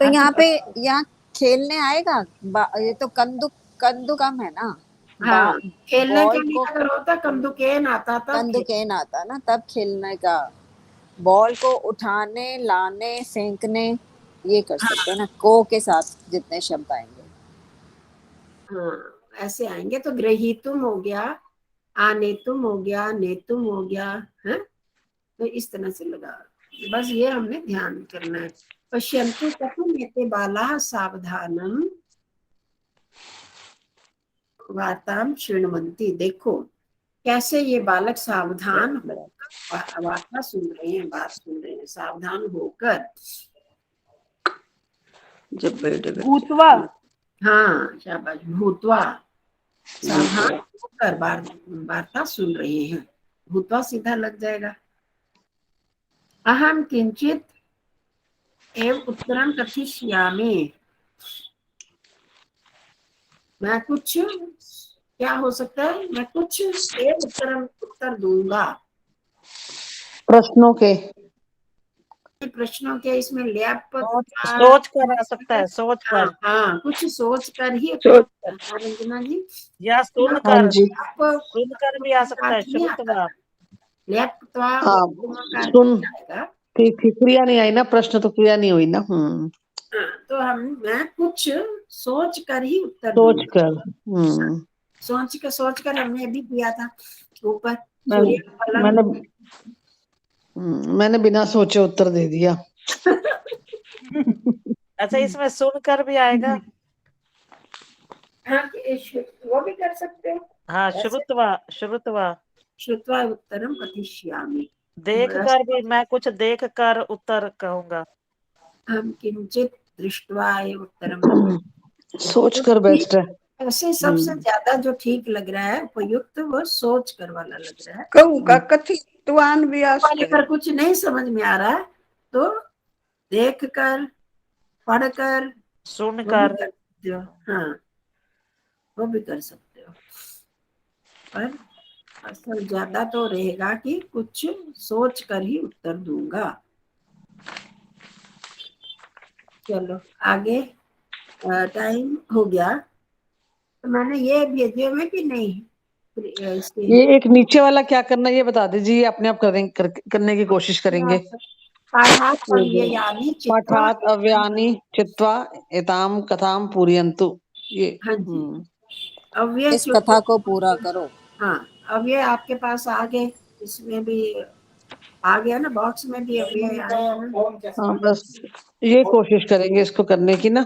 तो अर्थ यहाँ पे, यहाँ खेलने आएगा, ये तो कंदुकम है ना। हाँ, खेलने के बॉल लिए को अगर होता कंदुकेन आता तब कंदुकेन आता ना, तब खेलने का। बॉल को उठाने, लाने, फेंकने, ये कर सकते हैं ना, को के साथ जितने शब्द आएंगे। हाँ, ऐसे आएंगे तो ग्रहीतुम हो गया, आनेतुम हो गया, नेतुम हो गया, है। तो इस तरह से लगा, बस ये हमने ध्यान करना है। पश्यन्तु कथम एते बालाः सावधानम वार्ताम शृण्वन्ति, देखो कैसे ये बालक सावधान होकर वार्ता सुन रहे हैं, बात सुन रहे हैं, सावधान होकर। जब बैठ गए। भूतवा, हाँ, शाबाश, भूतवा, सावधान होकर वार्ता सुन रहे हैं, भूतवा सीधा लग जाएगा। अहम किंचित एव उत्तरम कथिष्यामि, मैं कुछ, क्या हो सकता है, मैं कुछ एव उत्तर दूंगा, प्रश्नों के, प्रश्नों के, इसमें ल्याप सोच कर आ सकता है, सोच हाँ, कर, हाँ, कुछ सोच कर ही सोच रंजना जी, या हाँ सुनकर, जी, आपको सुनकर भी आ सकता है, नहीं आता, श्रुतवा। ल्याप्त्वा हाँ, का सुन, आएगा। ठीक ठीक, क्रिया नहीं आई ना, प्रश्न तो क्रिया नहीं हुई ना। हाँ, तो मैं कुछ सोच कर ही उत्तर सोच दूंगा, कर। सोच कर हमने अभी किया था ऊपर, मैंने सूर्य फलन। मैंने बिना सोचे उत्तर दे दिया। अच्छा, इसमें सुनकर भी आएगा। हाँ, वो भी कर सकते हो। हाँ, ऐसे श्रुतवा, श्रुतवा। श्रुत्वा उत्तरम कथिष्यामि, देख कर भी, मैं कुछ देख कर उत्तर कहूंगा। हम किंचित दृष्ट्वा एव उत्तरम, सोच कर बेस्ट है। ऐसे सबसे ज्यादा जो ठीक लग रहा है, उपयुक्त, वो सोच कर वाला लग रहा है। कहूँगा कथितवान भी आ वाले सकता पर है। कुछ नहीं समझ में आ रहा है तो देख कर, पढ़ कर, वो भी सुनकर, कर सकते हो। हाँ, वो भी कर सकते हो, पर असल ज्यादा तो रहेगा कि कुछ सोच कर ही उत्तर दूंगा। चलो आगे, टाइम हो गया, तो मैंने ये भेजे हुए कि नहीं, इसके ये एक नीचे वाला क्या करना है ये बता दीजिए, अपने आप करने की कोशिश करेंगे। पाठात् ये जो अव्ययानि चित्वा, पाठात अव्यानि चित्वा एताम कथाम पूरयन्तु, ये हाँ जी, अव्यय इस कथा को पूरा करो। हाँ, अव्यय आपके पास आ गए, इसमें भी आ गया ना, बॉक्स में भी अव्यय आया ना। हाँ, बस ये कोशिश करेंगे इसको करने की ना।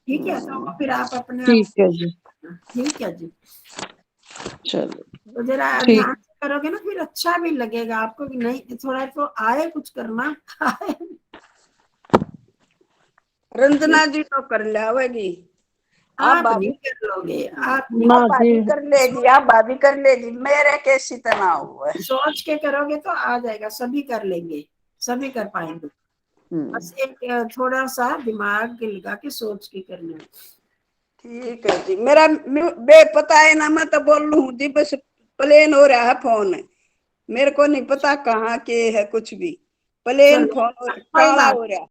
ठीक है, तो फिर आप अपने आप, ठीक है जी, ठीक है जी, चलो तो जरा ठीक। ध्यान से करोगे ना, फिर अच्छा भी लगेगा आपको कि नहीं थोड़ा तो आए कुछ करना। रंजना जी तो कर लावेगी, आप आप भाभी नहीं कर लोगे, आप ना आप जी, भाभी कर लेगी, आप भाभी कर लेगी, मेरे कैसी तना हुआ है। सोच के करोगे तो आ जाएगा, सभी कर लेंगे, सभी कर पाएंगे। बस एक थोड़ा सा दिमाग लगा के सोच के करना। ठीक है जी, मेरा बे पता है ना, मैं तो बोल लू जी, बस प्लेन हो रहा है फोन, मेरे को नहीं पता कहाँ के है कुछ भी, प्लेन चलो फोन कोई काला बात हो रहा।